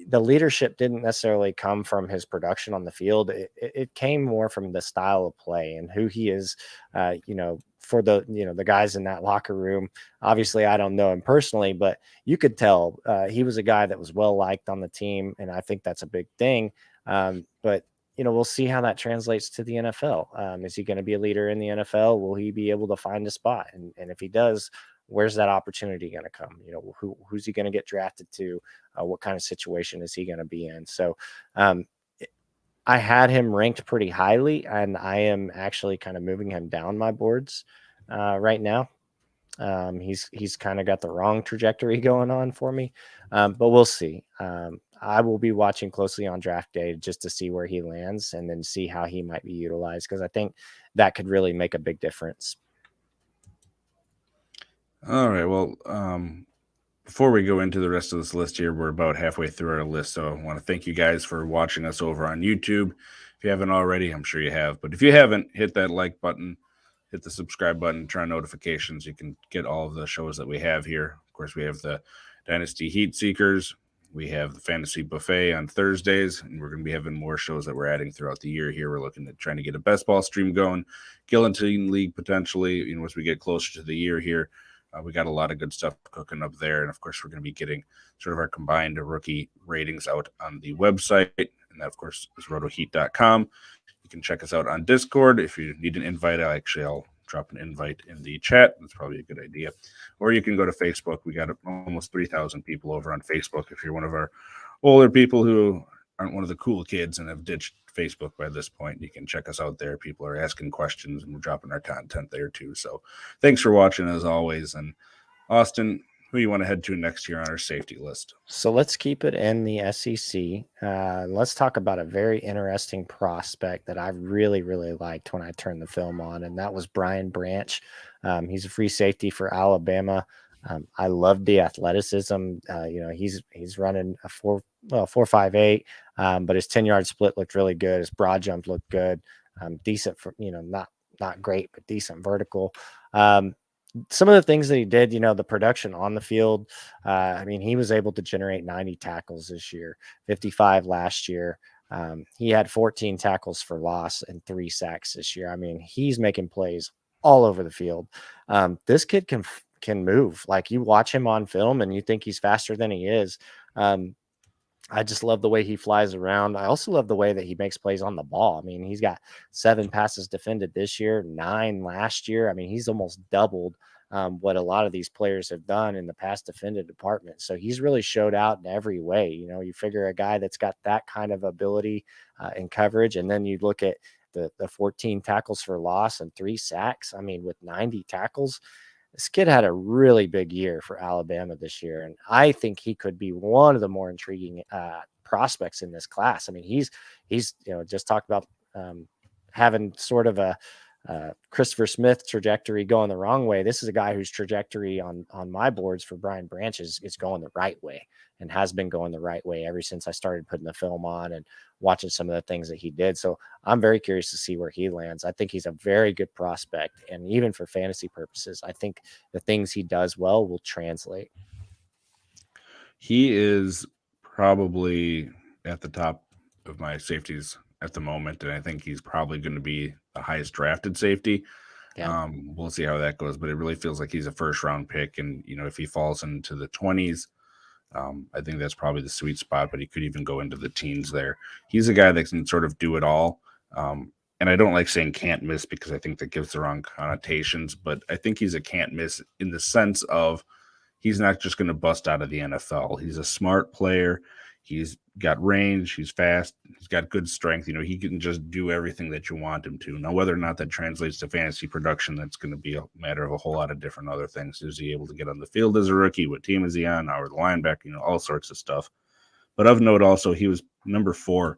the leadership didn't necessarily come from his production on the field. It came more from the style of play and who he is, for the guys in that locker room. Obviously, I don't know him personally, but you could tell he was a guy that was well liked on the team. And I think that's a big thing. But we'll see how that translates to the NFL. Is he going to be a leader in the NFL? Will he be able to find a spot? And if he does, where's that opportunity going to come? Who's he going to get drafted to? What kind of situation is he going to be in? So I had him ranked pretty highly, and I am actually kind of moving him down my boards right now. He's kind of got the wrong trajectory going on for me, but we'll see. I will be watching closely on draft day just to see where he lands and then see how he might be utilized, because I think that could really make a big difference. All right. Well, before we go into the rest of this list here, we're about halfway through our list. So I want to thank you guys for watching us over on YouTube. If you haven't already, I'm sure you have. But if you haven't, hit that like button, hit the subscribe button, turn on notifications. You can get all of the shows that we have here. Of course, we have the Dynasty Heat Seekers. We have the Fantasy Buffet on Thursdays, and we're going to be having more shows that we're adding throughout the year here. We're looking at trying to get a best ball stream going, Gillentine League potentially, as we get closer to the year here. We got a lot of good stuff cooking up there. And, of course, we're going to be getting sort of our combined rookie ratings out on the website. And that, of course, is RotoHeat.com. You can check us out on Discord. If you need an invite, I'll drop an invite in the chat. That's probably a good idea. Or you can go to Facebook. We got almost 3,000 people over on Facebook. If you're one of our older people who aren't one of the cool kids and have ditched Facebook by this point, you can check us out there. People are asking questions and we're dropping our content there too. So thanks for watching as always. And Austin, who you want to head to next year on our safety list? So let's keep it in the SEC. Let's talk about a very interesting prospect that I really, really liked when I turned the film on, and that was Brian Branch. He's a free safety for Alabama. I loved the athleticism. He's running a 4.58, but his 10-yard split looked really good. His broad jump looked good. Decent for, not great, but decent vertical. Some of the things that he did, the production on the field, he was able to generate 90 tackles this year, 55 last year. He had 14 tackles for loss and 3 sacks this year. I mean, he's making plays all over the field. This kid can move. Like, you watch him on film and you think he's faster than he is. I just love the way he flies around. I also love the way that he makes plays on the ball. I mean, he's got 7 passes defended this year, 9 last year. I mean, he's almost doubled what a lot of these players have done in the pass defended department. So he's really showed out in every way. You figure a guy that's got that kind of ability in coverage, and then you look at the 14 tackles for loss and 3 sacks. I mean, with 90 tackles, this kid had a really big year for Alabama this year, and I think he could be one of the more intriguing prospects in this class. I mean, he's just talked about having sort of a Christopher Smith trajectory going the wrong way. This is a guy whose trajectory on my boards for Brian Branch is going the right way and has been going the right way ever since I started putting the film on and watching some of the things that he did. So I'm very curious to see where he lands. I think he's a very good prospect. And even for fantasy purposes, I think the things he does well will translate. He is probably at the top of my safeties at the moment, and I think he's probably going to be the highest drafted safety. Yeah. We'll see how that goes, but it really feels like he's a first round pick. And, if he falls into the 20s, I think that's probably the sweet spot, but he could even go into the teens there. He's a guy that can sort of do it all. And I don't like saying can't miss because I think that gives the wrong connotations, but I think he's a can't miss in the sense of he's not just going to bust out of the NFL. He's a smart player. He's got range. He's fast. He's got good strength. He can just do everything that you want him to. Now, whether or not that translates to fantasy production, that's going to be a matter of a whole lot of different other things. Is he able to get on the field as a rookie? What team is he on? How are the linebacker? All sorts of stuff. But of note also, he was number 4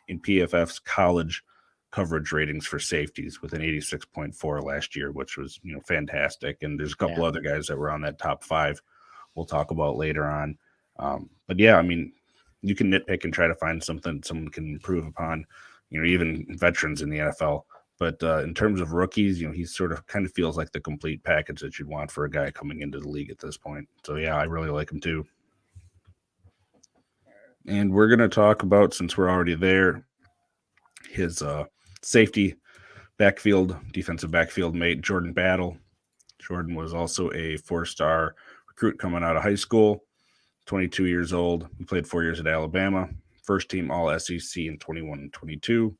in PFF's college coverage ratings for safeties with an 86.4 last year, which was, fantastic. And there's a couple other guys that were on that top 5 we'll talk about later on. But yeah, you can nitpick and try to find something someone can improve upon, even veterans in the NFL. But in terms of rookies, he sort of kind of feels like the complete package that you'd want for a guy coming into the league at this point. So yeah, I really like him too. And we're going to talk about, since we're already there, his safety defensive backfield mate, Jordan Battle. Jordan was also a 4-star recruit coming out of high school, 22 years old. He played 4 years at Alabama, first team All SEC in 21 and 22,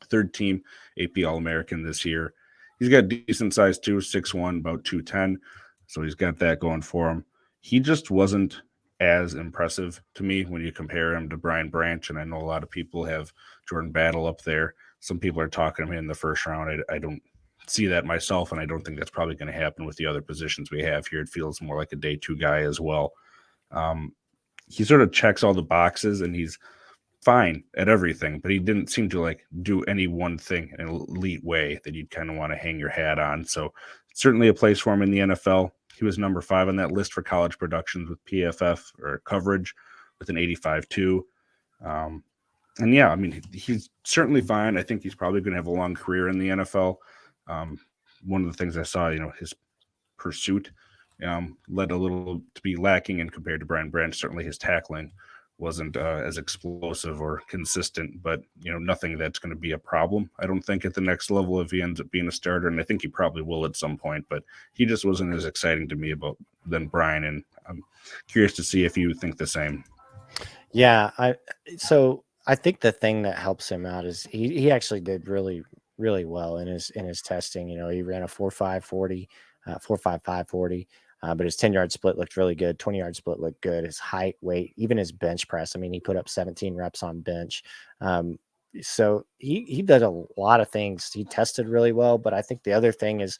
third team AP All American this year. He's got decent size too, 6'1", about 210. So he's got that going for him. He just wasn't as impressive to me when you compare him to Brian Branch. And I know a lot of people have Jordan Battle up there. Some people are talking him in the first round. I don't see that myself, and I don't think that's probably going to happen with the other positions we have here. It feels more like a day 2 guy as well. He sort of checks all the boxes, and he's fine at everything, but he didn't seem to do any one thing in an elite way that you'd kind of want to hang your hat on. So certainly a place for him in the NFL. He was number 5 on that list for college productions with PFF or coverage with an 85.2. And yeah, he's certainly fine. I think he's probably going to have a long career in the NFL. One of the things I saw, his pursuit led a little to be lacking, and compared to Brian Branch, certainly his tackling wasn't as explosive or consistent, but nothing that's going to be a problem, I don't think, at the next level if he ends up being a starter. And I think he probably will at some point, but he just wasn't as exciting to me than Brian. And I'm curious to see if you think the same. Yeah. So I think the thing that helps him out is he actually did really, really well in his testing. He ran a 4.5 40, 4.55 40. But his 10-yard split looked really good. 20-yard split looked good. His height, weight, even his bench press. He put up 17 reps on bench. So he did a lot of things. He tested really well. But I think the other thing is,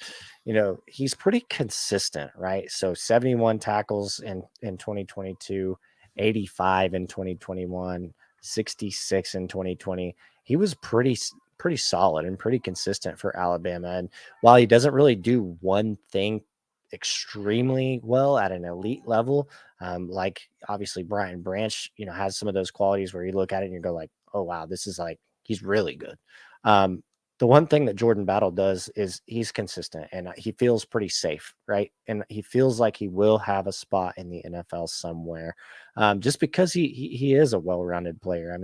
he's pretty consistent, right? So 71 tackles in 2022, 85 in 2021, 66 in 2020. He was pretty solid and pretty consistent for Alabama. And while he doesn't really do one thing extremely well at an elite level, like obviously Brian Branch, has some of those qualities where you look at it and you go like, oh wow, this is he's really good. The one thing that Jordan Battle does is he's consistent and he feels pretty safe, right? And he feels like he will have a spot in the NFL somewhere, just because he is a well-rounded player.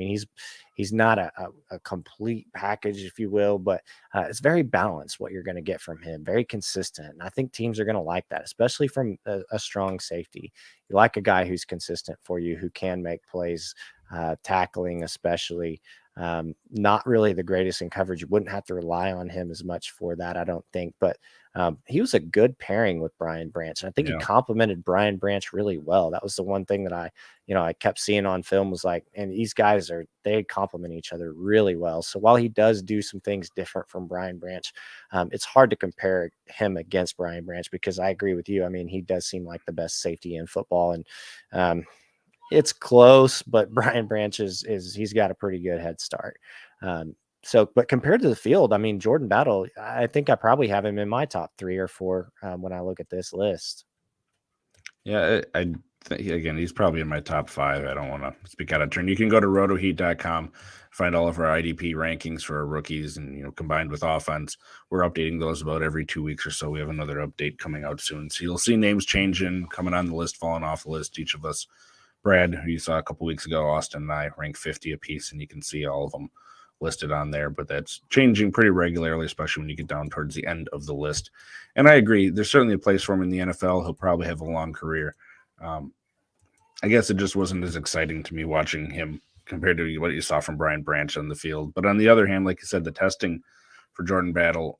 He's not a complete package, if you will, but it's very balanced what you're going to get from him, very consistent. And I think teams are going to like that, especially from a strong safety. You like a guy who's consistent for you, who can make plays, tackling especially. Not really the greatest in coverage. You wouldn't have to rely on him as much for that, I don't think. But he was a good pairing with Brian Branch. And I think he complemented Brian Branch really well. That was the one thing that I kept seeing on film was and these guys they complement each other really well. So while he does do some things different from Brian Branch, it's hard to compare him against Brian Branch, because I agree with you. He does seem like the best safety in football. And it's close, but Brian Branch he's got a pretty good head start. So, but compared to the field, I mean, Jordan Battle, I think I probably have him in my top 3 or 4 when I look at this list. Yeah, I think, again, he's probably in my top 5. I don't want to speak out of turn. You can go to RotoHeat.com, find all of our IDP rankings for our rookies, and combined with offense, we're updating those about every 2 weeks or so. We have another update coming out soon, so you'll see names changing, coming on the list, falling off the list. Each of us, Brad, who you saw a couple weeks ago, Austin and I rank 50 apiece, and you can see all of them listed on there, but that's changing pretty regularly, especially when you get down towards the end of the list. And I agree, there's certainly a place for him in the NFL. He'll probably have a long career. I guess it just wasn't as exciting to me watching him compared to what you saw from Brian Branch on the field. But on the other hand, like you said, the testing for Jordan Battle,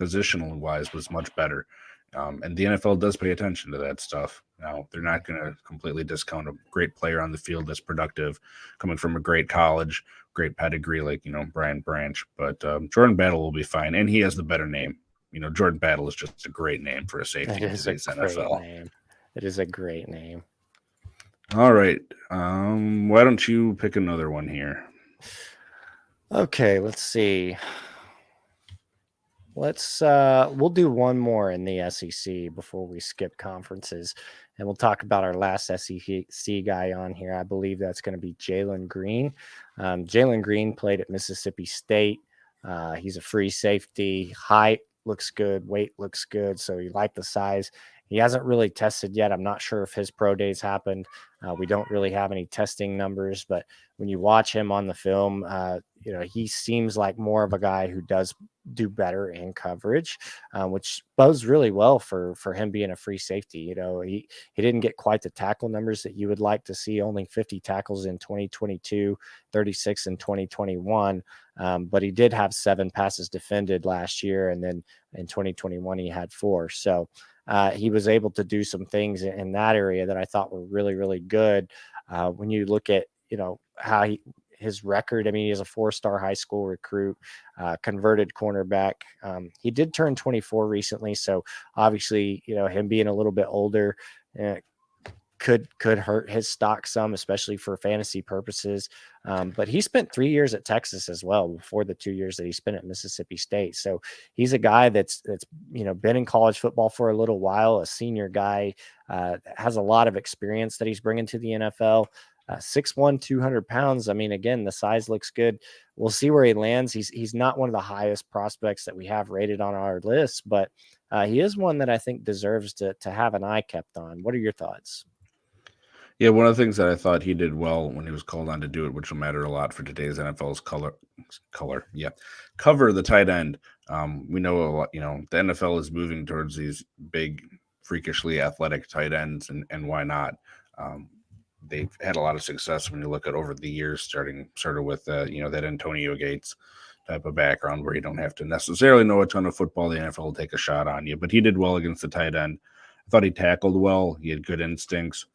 positional wise, was much better. And the NFL does pay attention to that stuff. Now, they're not going to completely discount a great player on the field that's productive, coming from a great college, great pedigree like, Brian Branch. But Jordan Battle will be fine, and he has the better name. Jordan Battle is just a great name for a safety in today's NFL. Name. It is a great name. All right. Why don't you pick another one here? Okay, let's see. We'll do one more in the SEC before we skip conferences, and we'll talk about our last SEC guy on here. I believe that's going to be Jalen Green. Jalen Green played at Mississippi State. He's a free safety. Height looks good. Weight looks good. So you like the size. He hasn't really tested yet. I'm not sure if his pro days happened. We don't really have any testing numbers, but when you watch him on the film, he seems like more of a guy who does do better in coverage, which bodes really well for him being a free safety. He didn't get quite the tackle numbers that you would like to see, only 50 tackles in 2022, 36 in 2021. But he did have 7 passes defended last year. And then in 2021, he had 4. So he was able to do some things in that area that I thought were really, really good. When you look at, how his record, I mean, he is a 4-star high school recruit, converted cornerback. He did turn 24 recently. So obviously, him being a little bit older could hurt his stock some, especially for fantasy purposes. But he spent 3 years at Texas as well before the 2 years that he spent at Mississippi State. So he's a guy that's been in college football for a little while, a senior guy, has a lot of experience that he's bringing to the NFL. 6'1", 200 pounds. I mean, again, the size looks good. We'll see where he lands. He's not one of the highest prospects that we have rated on our list, but he is one that I think deserves to have an eye kept on. What are your thoughts? Yeah, one of the things that I thought he did well when he was called on to do it, which will matter a lot for today's NFL's cover the tight end. We know a lot, the NFL is moving towards these big, freakishly athletic tight ends, and why not? They've had a lot of success when you look at over the years, starting sort of with that Antonio Gates type of background where you don't have to necessarily know a ton of football. The NFL will take a shot on you, but he did well against the tight end. I thought he tackled well. He had good instincts.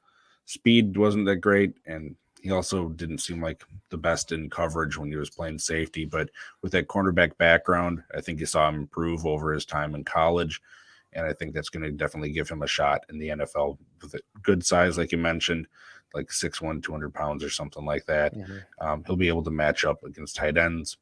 Speed wasn't that great, and he also didn't seem like the best in coverage when he was playing safety. But with that cornerback background, I think you saw him improve over his time in college, and I think that's going to definitely give him a shot in the NFL with a good size, like you mentioned, like 6'1", 200 pounds or something like that. Mm-hmm. He'll be able to match up against tight ends.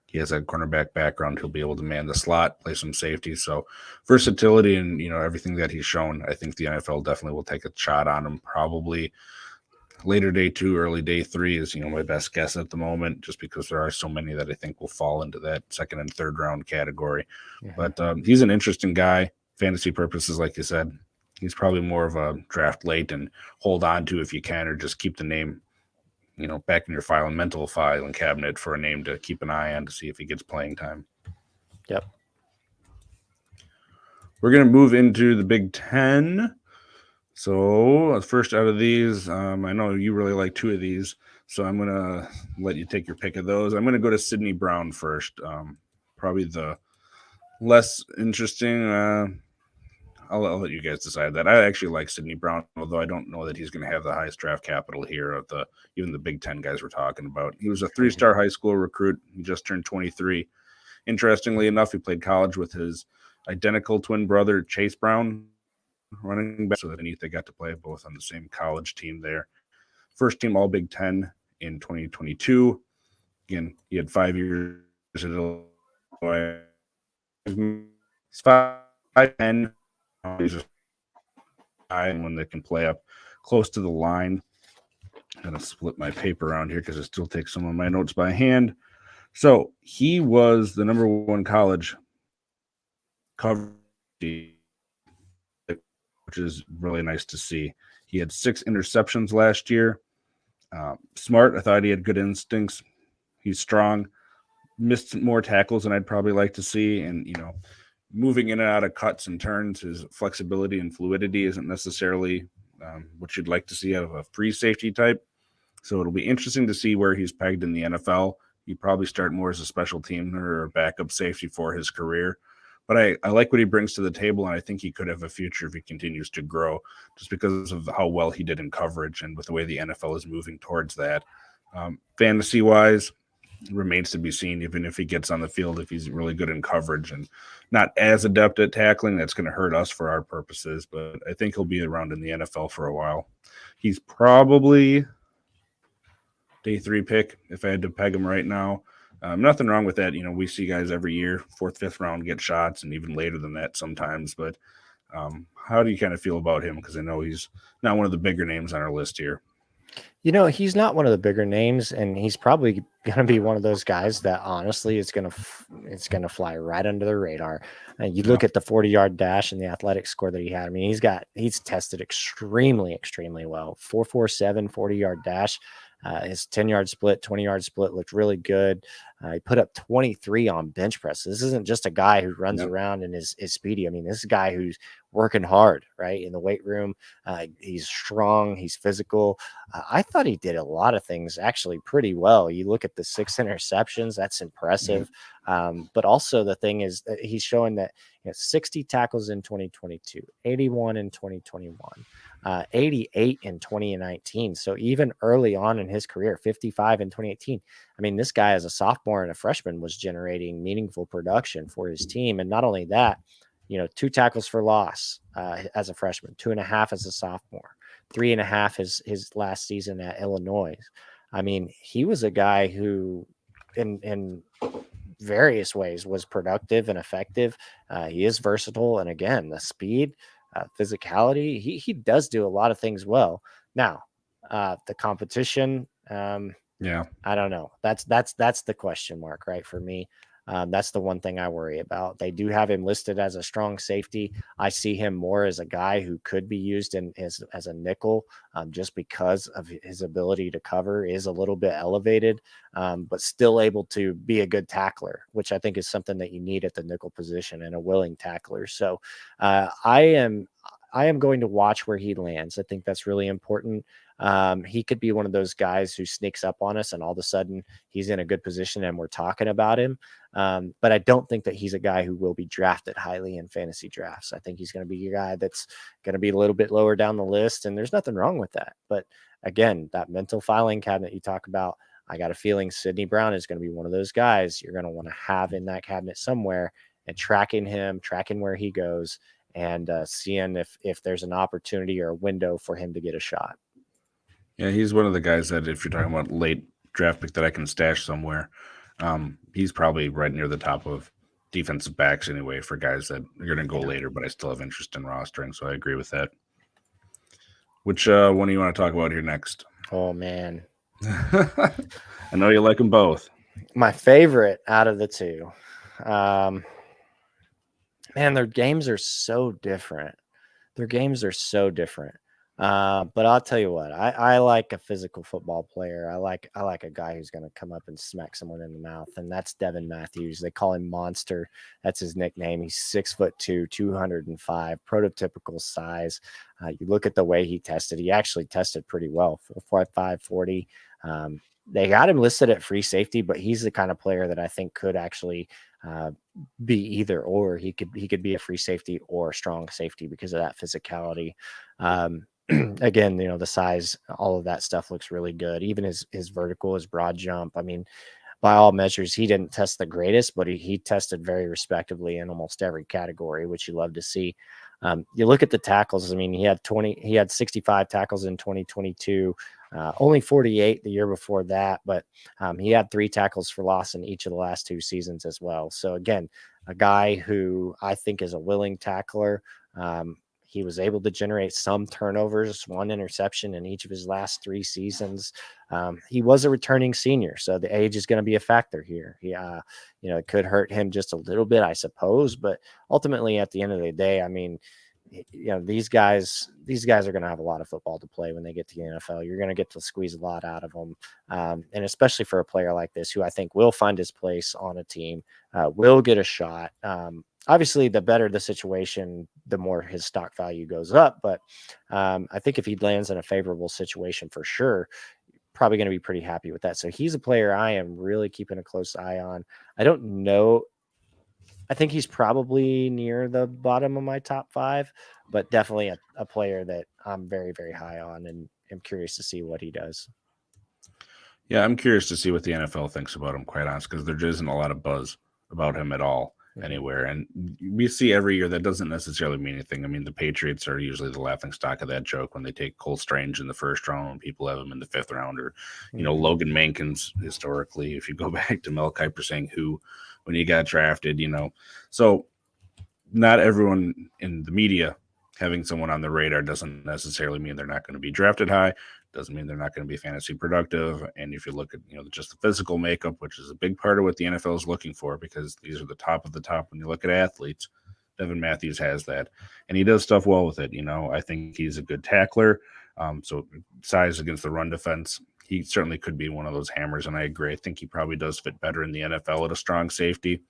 He has a cornerback background. He'll be able to man the slot, play some safety. So versatility and, everything that he's shown, I think the NFL definitely will take a shot on him. Probably later day 2, early day 3 is, my best guess at the moment, just because there are so many that I think will fall into that 2nd and 3rd round category. Mm-hmm. But he's an interesting guy. Fantasy purposes, like you said, he's probably more of a draft late and hold on to if you can, or just keep the name back in your mental filing cabinet for a name to keep an eye on to see if he gets playing time. Yep. We're going to move into the Big Ten. So first out of these, I know you really like 2 of these, so I'm going to let you take your pick of those. I'm going to go to Sidney Brown first. Probably the less interesting. I'll let you guys decide that. I actually like Sidney Brown, although I don't know that he's going to have the highest draft capital here of even the Big Ten guys we're talking about. He was a 3-star high school recruit. He just turned 23. Interestingly enough, he played college with his identical twin brother, Chase Brown, running back. So they got to play both on the same college team there. First team All Big Ten in 2022. Again, he had 5 years at Illinois. He's 5'10". He's just one that can play up close to the line. I'm going to split my paper around here because it still takes some of my notes by hand. So he was the number 1 college coverage, which is really nice to see. He had 6 interceptions last year. Smart. I thought he had good instincts. He's strong. Missed more tackles than I'd probably like to see. And, moving in and out of cuts and turns, his flexibility and fluidity isn't necessarily what you'd like to see out of a free safety type. So it'll be interesting to see where he's pegged in the NFL. He'd probably start more as a special teamer or a backup safety for his career. But I like what he brings to the table, and I think he could have a future if he continues to grow, just because of how well he did in coverage and with the way the NFL is moving towards that. Fantasy-wise, remains to be seen, even if he gets on the field, if he's really good in coverage and not as adept at tackling. That's going to hurt us for our purposes, but I think he'll be around in the NFL for a while. He's probably day 3 pick if I had to peg him right now. Nothing wrong with that. We see guys every year, 4th, 5th round get shots, and even later than that sometimes. But how do you kind of feel about him? Because I know he's not one of the bigger names on our list here. He's not one of the bigger names, and he's probably going to be one of those guys that honestly it's going to fly right under the radar. And you look at the 40-yard dash and the athletic score that he had. I mean, he's tested extremely well. 4.47 40-yard dash. His 10-yard split, 20-yard split looked really good. He put up 23 on bench press. This isn't just a guy who runs around and is speedy. I mean, this is a guy who's working hard, right, in the weight room. He's strong. He's physical. I thought he did a lot of things actually pretty well. You look at the 6 interceptions. That's impressive. But also the thing is that he's showing that 60 tackles in 2022, 81 in 2021. 88 in 2019. So even early on in his career, 55 in 2018. I mean, this guy as a sophomore and a freshman was generating meaningful production for his team. And not only that, 2 tackles for loss as a freshman, 2.5 as a sophomore, 3.5 his last season at Illinois. I mean, he was a guy who in various ways was productive and effective. He is versatile. And again, the speed, physicality, he does do a lot of things well. Now, the competition, I don't know. That's the question mark, right? For me, that's the one thing I worry about. They do have him listed as a strong safety. I see him more as a guy who could be used as a nickel, just because of his ability to cover is a little bit elevated, but still able to be a good tackler, which I think is something that you need at the nickel position, and a willing tackler. So I am going to watch where he lands. I think that's really important. He could be one of those guys who sneaks up on us and all of a sudden he's in a good position and we're talking about him. But I don't think that he's a guy who will be drafted highly in fantasy drafts. I think he's going to be a guy that's going to be a little bit lower down the list, and there's nothing wrong with that. But again, that mental filing cabinet you talk about, I got a feeling Sidney Brown is going to be one of those guys you're going to want to have in that cabinet somewhere, and tracking where he goes, and seeing if there's an opportunity or a window for him to get a shot. Yeah, he's one of the guys that, if you're talking about late draft pick that I can stash somewhere, he's probably right near the top of defensive backs anyway, for guys that are going to go later, but I still have interest in rostering, so I agree with that. Which one do you want to talk about here next? Oh, man. I know you like them both. My favorite out of the two. Man, their games are so different. But I'll tell you what, I like a physical football player. I like a guy who's going to come up and smack someone in the mouth, and that's Devin Matthews. They call him Monster. That's his nickname. He's 6'2", 205, prototypical size. You look at the way he tested. He actually tested pretty well, 4.5 40. They got him listed at free safety, but he's the kind of player that I think could actually be either or. He could be a free safety or a strong safety because of that physicality. Again, the size, all of that stuff looks really good. Even his vertical, his broad jump. I mean, by all measures, he didn't test the greatest, but he tested very respectably in almost every category, which you love to see. You look at the tackles. I mean, he had 65 tackles in 2022. Only 48 the year before that, but he had 3 tackles for loss in each of the last 2 seasons as well. So again, a guy who I think is a willing tackler. He was able to generate some turnovers, 1 interception in each of his last 3 seasons. He was a returning senior, so the age is going to be a factor here. He, it could hurt him just a little bit, I suppose, but ultimately at the end of the day, I mean, these guys are going to have a lot of football to play when they get to the NFL. You're going to get to squeeze a lot out of them. And especially for a player like this, who I think will find his place on a team, will get a shot. Obviously, the better the situation, the more his stock value goes up. But I think if he lands in a favorable situation for sure, probably going to be pretty happy with that. So he's a player I am really keeping a close eye on. I don't know. I think he's probably near the bottom of my top 5, but definitely a player that I'm very, very high on and am curious to see what he does. Yeah, I'm curious to see what the NFL thinks about him, quite honest, because there isn't a lot of buzz about him at all anywhere. And we see every year that doesn't necessarily mean anything. I mean, the Patriots are usually the laughing stock of that joke when they take Cole Strange in the 1st round and people have him in the 5th round, or, Logan Mankins historically, if you go back to Mel Kiper saying who when he got drafted, So not everyone in the media having someone on the radar doesn't necessarily mean they're not going to be drafted high. Doesn't mean they're not going to be fantasy productive. And if you look at, just the physical makeup, which is a big part of what the NFL is looking for, because these are the top of the top when you look at athletes, Devin Matthews has that. And he does stuff well with it. I think he's a good tackler. So size against the run defense, he certainly could be one of those hammers. And I agree. I think he probably does fit better in the NFL at a strong safety.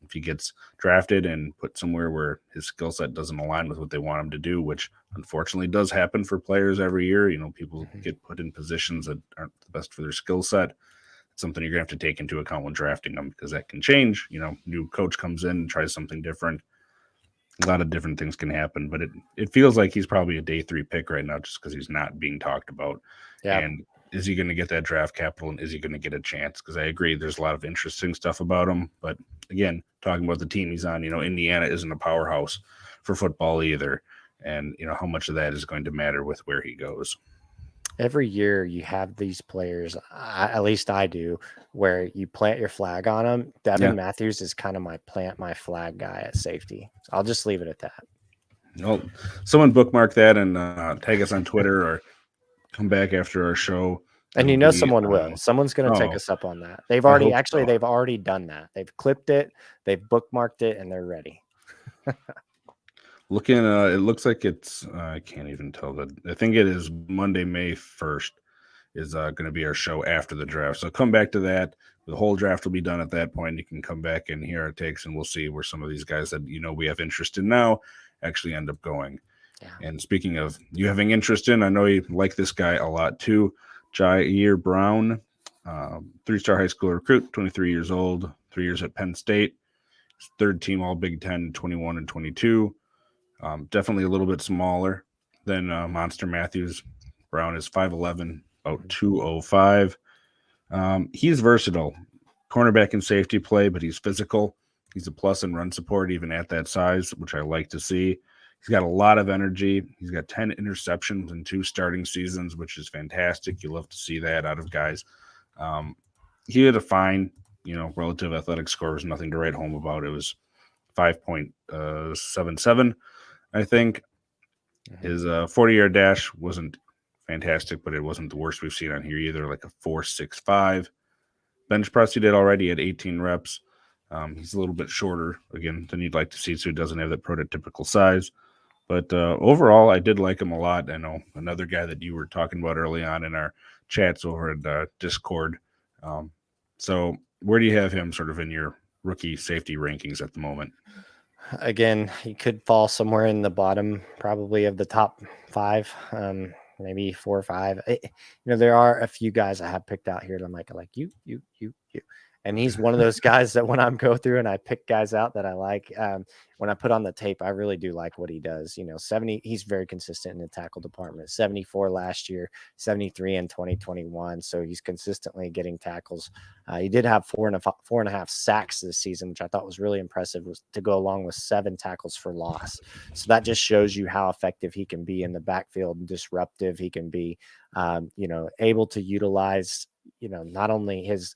If he gets drafted and put somewhere where his skill set doesn't align with what they want him to do, which unfortunately does happen for players every year. People get put in positions that aren't the best for their skill set. It's something you're going to have to take into account when drafting them, because that can change. New coach comes in and tries something different. A lot of different things can happen, but it feels like he's probably a day 3 pick right now just because he's not being talked about. Yeah. And is he going to get that draft capital, and is he going to get a chance? Because I agree, there's a lot of interesting stuff about him. But again, talking about the team he's on, Indiana isn't a powerhouse for football either. And, how much of that is going to matter with where he goes. Every year you have these players, at least I do, where you plant your flag on them. Devin Matthews is kind of my plant my flag guy at safety. So I'll just leave it at that. Well, someone bookmark that and tag us on Twitter or come back after our show. And someone will. Someone's going to take us up on that. They've already they've already done that. They've clipped it, they've bookmarked it, and they're ready. Looking, it looks like it's. I can't even tell that. I think it is Monday, May 1st, is going to be our show after the draft. So come back to that. The whole draft will be done at that point. You can come back and hear our takes, and we'll see where some of these guys that we have interest in now actually end up going. Yeah. And speaking of you having interest in, I know you like this guy a lot too. Jair Brown, 3-star high school recruit, 23 years old, 3 years at Penn State, 3rd team All Big Ten, 21 and 22. Definitely a little bit smaller than Monster Matthews. Brown is 5'11", about 205. He's versatile, cornerback and safety play, but he's physical. He's a plus in run support, even at that size, which I like to see. He's got a lot of energy. He's got 10 interceptions in 2 starting seasons, which is fantastic. You love to see that out of guys. He had a fine, relative athletic score. Was nothing to write home about. It was 5.77, I think. His 40-yard dash wasn't fantastic, but it wasn't the worst we've seen on here either, like a 4.65. Bench press he did already at 18 reps. He's a little bit shorter, again, than you'd like to see, so he doesn't have that prototypical size. But overall, I did like him a lot. I know another guy that you were talking about early on in our chats over at Discord. So where do you have him sort of in your rookie safety rankings at the moment? Again, he could fall somewhere in the bottom, probably of the top 5, maybe 4 or 5. There are a few guys I have picked out here that I'm like you. And he's one of those guys that when I'm go through and I pick guys out that I like, when I put on the tape, I really do like what he does. 70, he's very consistent in the tackle department. 74 last year, 73 in 2021. So he's consistently getting tackles. He did have 4.5 sacks this season, which I thought was really impressive, was to go along with 7 tackles for loss. So that just shows you how effective he can be in the backfield and disruptive. He can be, able to utilize, not only his,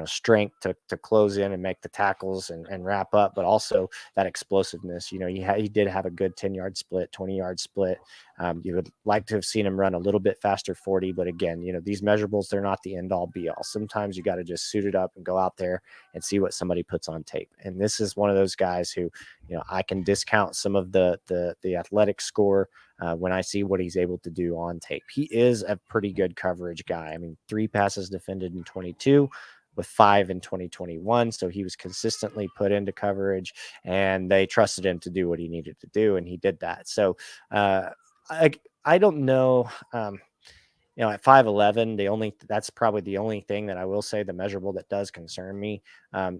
strength to close in and make the tackles and wrap up, but also that explosiveness. He did have a good 10-yard split, 20-yard split. You would like to have seen him run a little bit faster 40, but again, these measurables, they're not the end all be all. Sometimes you got to just suit it up and go out there and see what somebody puts on tape. And this is one of those guys who, I can discount some of the athletic score when I see what he's able to do on tape. He is a pretty good coverage guy. I mean, 3 passes defended in 22 with 5 in 2021. So he was consistently put into coverage and they trusted him to do what he needed to do. And he did that. So I don't know, at 5'11", that's probably the only thing that I will say, the measurable that does concern me.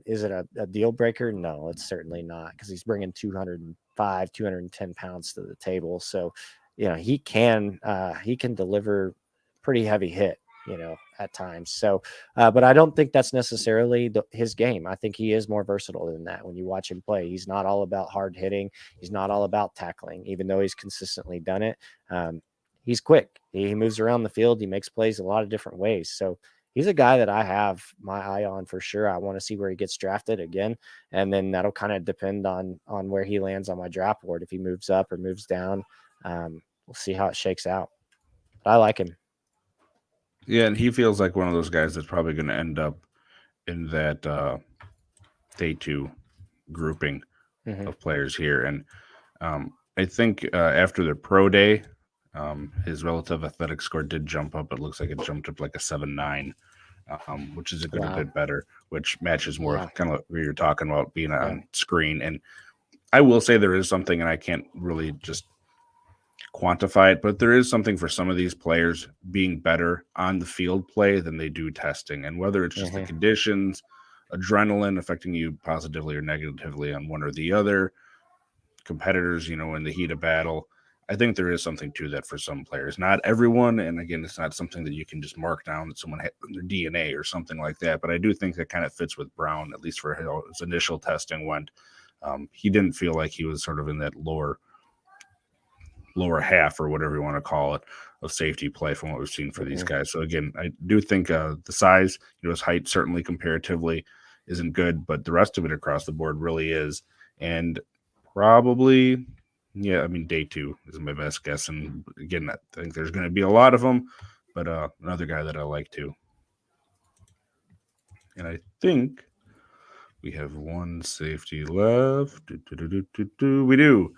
Is it a deal breaker? No, it's certainly not, because he's bringing 205, 210 pounds to the table. So, he can deliver pretty heavy hit, at times. So, but I don't think that's necessarily his game. I think he is more versatile than that. When you watch him play, he's not all about hard hitting. He's not all about tackling, even though he's consistently done it. He's quick. He moves around the field. He makes plays a lot of different ways. So he's a guy that I have my eye on for sure. I want to see where he gets drafted again. And then that'll kind of depend on where he lands on my draft board. If he moves up or moves down, we'll see how it shakes out. But I like him. Yeah, and he feels like one of those guys that's probably going to end up in that day 2 grouping of players here. And I think after the pro day, his relative athletic score did jump up. It looks like it jumped up like a 7.9, which is a good bit better, which matches more kind of what you're talking about being on screen. And I will say there is something, and I can't really just quantify it, but there is something for some of these players being better on the field play than they do testing. And whether it's just the conditions, adrenaline affecting you positively or negatively on one or the other, competitors, in the heat of battle, I think there is something to that for some players. Not everyone, and again, it's not something that you can just mark down that someone had in their DNA or something like that, but I do think that kind of fits with Brown, at least for his initial testing went. He didn't feel like he was sort of in that lower half, or whatever you want to call it, of safety play from what we've seen for these guys. So again, I do think the size, his height certainly comparatively isn't good, but the rest of it across the board really is. And probably, day 2 is my best guess. And again, I think there's going to be a lot of them, but another guy that I like too. And I think we have one safety left. We do.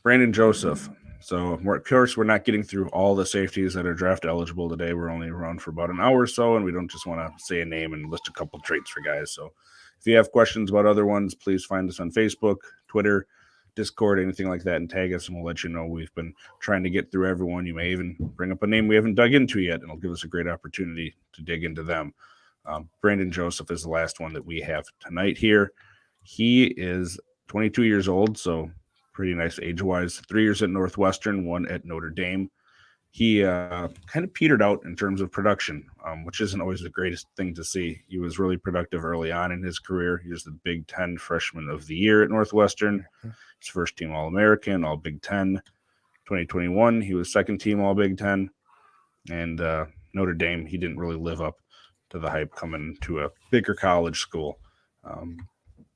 Brandon Joseph. So, of course, we're not getting through all the safeties that are draft eligible today. We're only around for about an hour or so, and we don't just want to say a name and list a couple traits for guys. So if you have questions about other ones, please find us on Facebook, Twitter, Discord, anything like that, and tag us, and we'll let you know. We've been trying to get through everyone. You may even bring up a name we haven't dug into yet, and it'll give us a great opportunity to dig into them. Brandon Joseph is the last one that we have tonight here. He is 22 years old, so pretty nice age-wise. 3 years at Northwestern, 1 at Notre Dame. He kind of petered out in terms of production, which isn't always the greatest thing to see. He was really productive early on in his career. He was the Big Ten Freshman of the Year at Northwestern. His first team All-American, All-Big Ten. 2021, he was second team All-Big Ten. And Notre Dame, he didn't really live up to the hype coming to a bigger college school.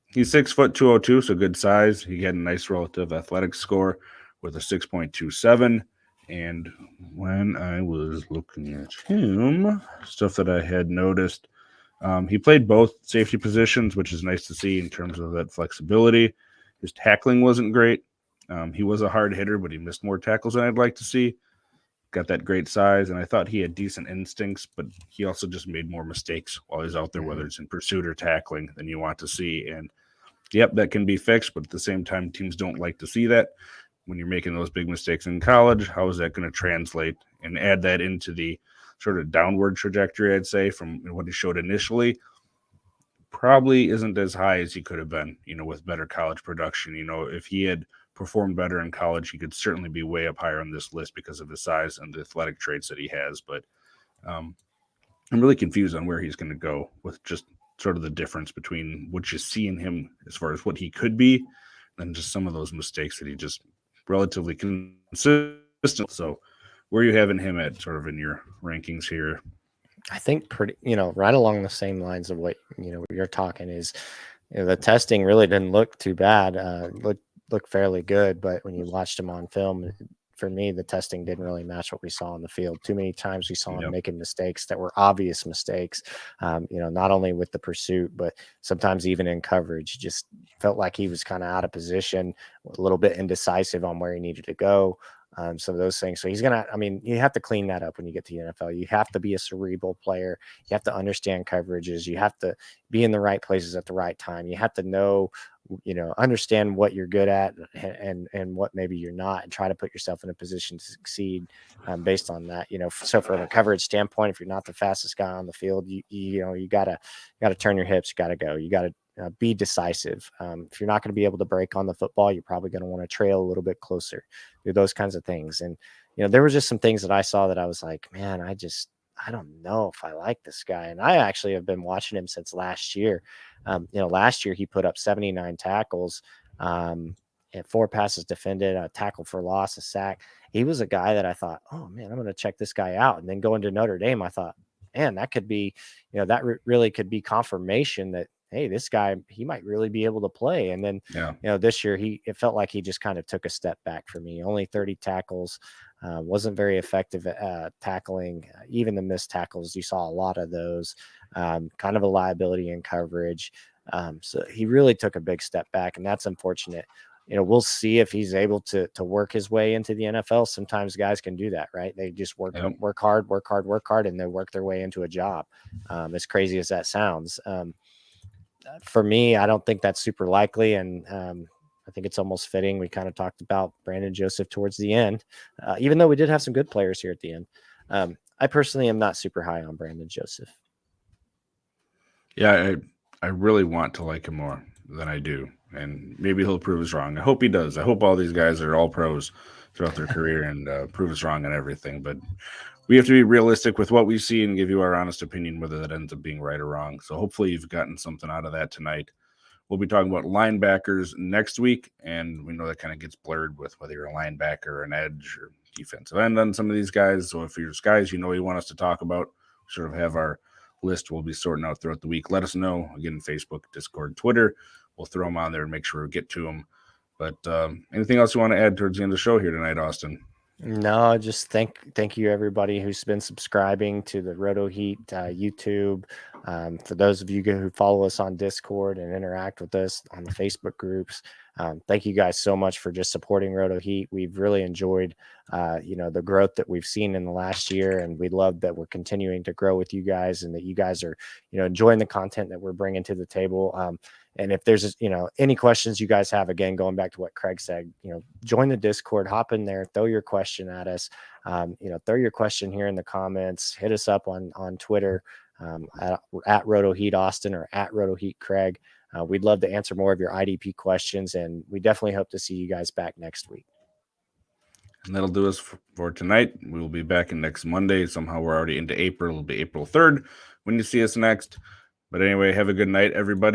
He's 6'2", 202, so good size. He had a nice relative athletic score with a 6.27. And when I was looking at him, stuff that I had noticed, he played both safety positions, which is nice to see in terms of that flexibility. His tackling wasn't great. He was a hard hitter, but he missed more tackles than I'd like to see. Got that great size, and I thought he had decent instincts, but he also just made more mistakes while he's out there, whether it's in pursuit or tackling, than you want to see. And yep, that can be fixed, but at the same time, teams don't like to see that. When you're making those big mistakes in college, how is that going to translate? And add that into the sort of downward trajectory, I'd say, from what he showed initially. probably isn't as high as he could have been, with better college production. If he had performed better in college, he could certainly be way up higher on this list because of his size and the athletic traits that he has. But I'm really confused on where he's going to go with just sort of the difference between what you see in him as far as what he could be and just some of those mistakes that he just relatively consistent. So where are you having him at sort of in your rankings here? I think pretty, right along the same lines of what, you're talking is, the testing really didn't look too bad. Looked fairly good, but when you watched him on film, for me, the testing didn't really match what we saw on the field. Too many times we saw him making mistakes that were obvious mistakes, not only with the pursuit, but sometimes even in coverage. Just felt like he was kind of out of position, a little bit indecisive on where he needed to go. Some of those things. So he's going to, you have to clean that up when you get to the NFL. You have to be a cerebral player. You have to understand coverages. You have to be in the right places at the right time. You have to know, understand what you're good at and what maybe you're not, and try to put yourself in a position to succeed based on that. So from a coverage standpoint, if you're not the fastest guy on the field, you gotta turn your hips. You gotta go. You gotta be decisive. If you're not going to be able to break on the football, you're probably going to want to trail a little bit closer, do those kinds of things. And, there was just some things that I saw that I was like, man, I don't know if I like this guy. And I actually have been watching him since last year. Last year he put up 79 tackles, and 4 passes defended, a tackle for loss, a sack. He was a guy that I thought, oh man, I'm going to check this guy out. And then going to Notre Dame, I thought, man, that could be, that really could be confirmation that, hey, this guy, he might really be able to play. And then, this year it felt like he just kind of took a step back for me. Only 30 tackles, wasn't very effective at tackling. Even the missed tackles, you saw a lot of those, kind of a liability in coverage. So he really took a big step back, and that's unfortunate. We'll see if he's able to work his way into the NFL. Sometimes guys can do that, right? They just work hard, and they work their way into a job. As crazy as that sounds. For me, I don't think that's super likely. And I think it's almost fitting. We kind of talked about Brandon Joseph towards the end, even though we did have some good players here at the end. I personally am not super high on Brandon Joseph. Yeah, I really want to like him more than I do. And maybe he'll prove us wrong. I hope he does. I hope all these guys are all pros throughout their career and prove us wrong on everything. But we have to be realistic with what we see and give you our honest opinion, whether that ends up being right or wrong. So hopefully you've gotten something out of that tonight. We'll be talking about linebackers next week, and we know that kind of gets blurred with whether you're a linebacker or an edge or defensive end on some of these guys. So if there's guys you want us to talk about, sort of have our list we'll be sorting out throughout the week. Let us know. Again, Facebook, Discord, Twitter. We'll throw them on there and make sure we get to them. But anything else you want to add towards the end of the show here tonight, Austin? No, just thank you everybody who's been subscribing to the RotoHeat YouTube. For those of you who follow us on Discord and interact with us on the Facebook groups, thank you guys so much for just supporting RotoHeat. We've really enjoyed the growth that we've seen in the last year, and we love that we're continuing to grow with you guys, and that you guys are enjoying the content that we're bringing to the table. And if there's, any questions you guys have, again, going back to what Kraig said, join the Discord, hop in there, throw your question at us, throw your question here in the comments, hit us up on Twitter, at RotoHeat Austin or at RotoHeat Kraig. We'd love to answer more of your IDP questions, and we definitely hope to see you guys back next week. And that'll do us for tonight. We will be back in next Monday. Somehow we're already into April. It'll be April 3rd when you see us next. But anyway, have a good night, everybody.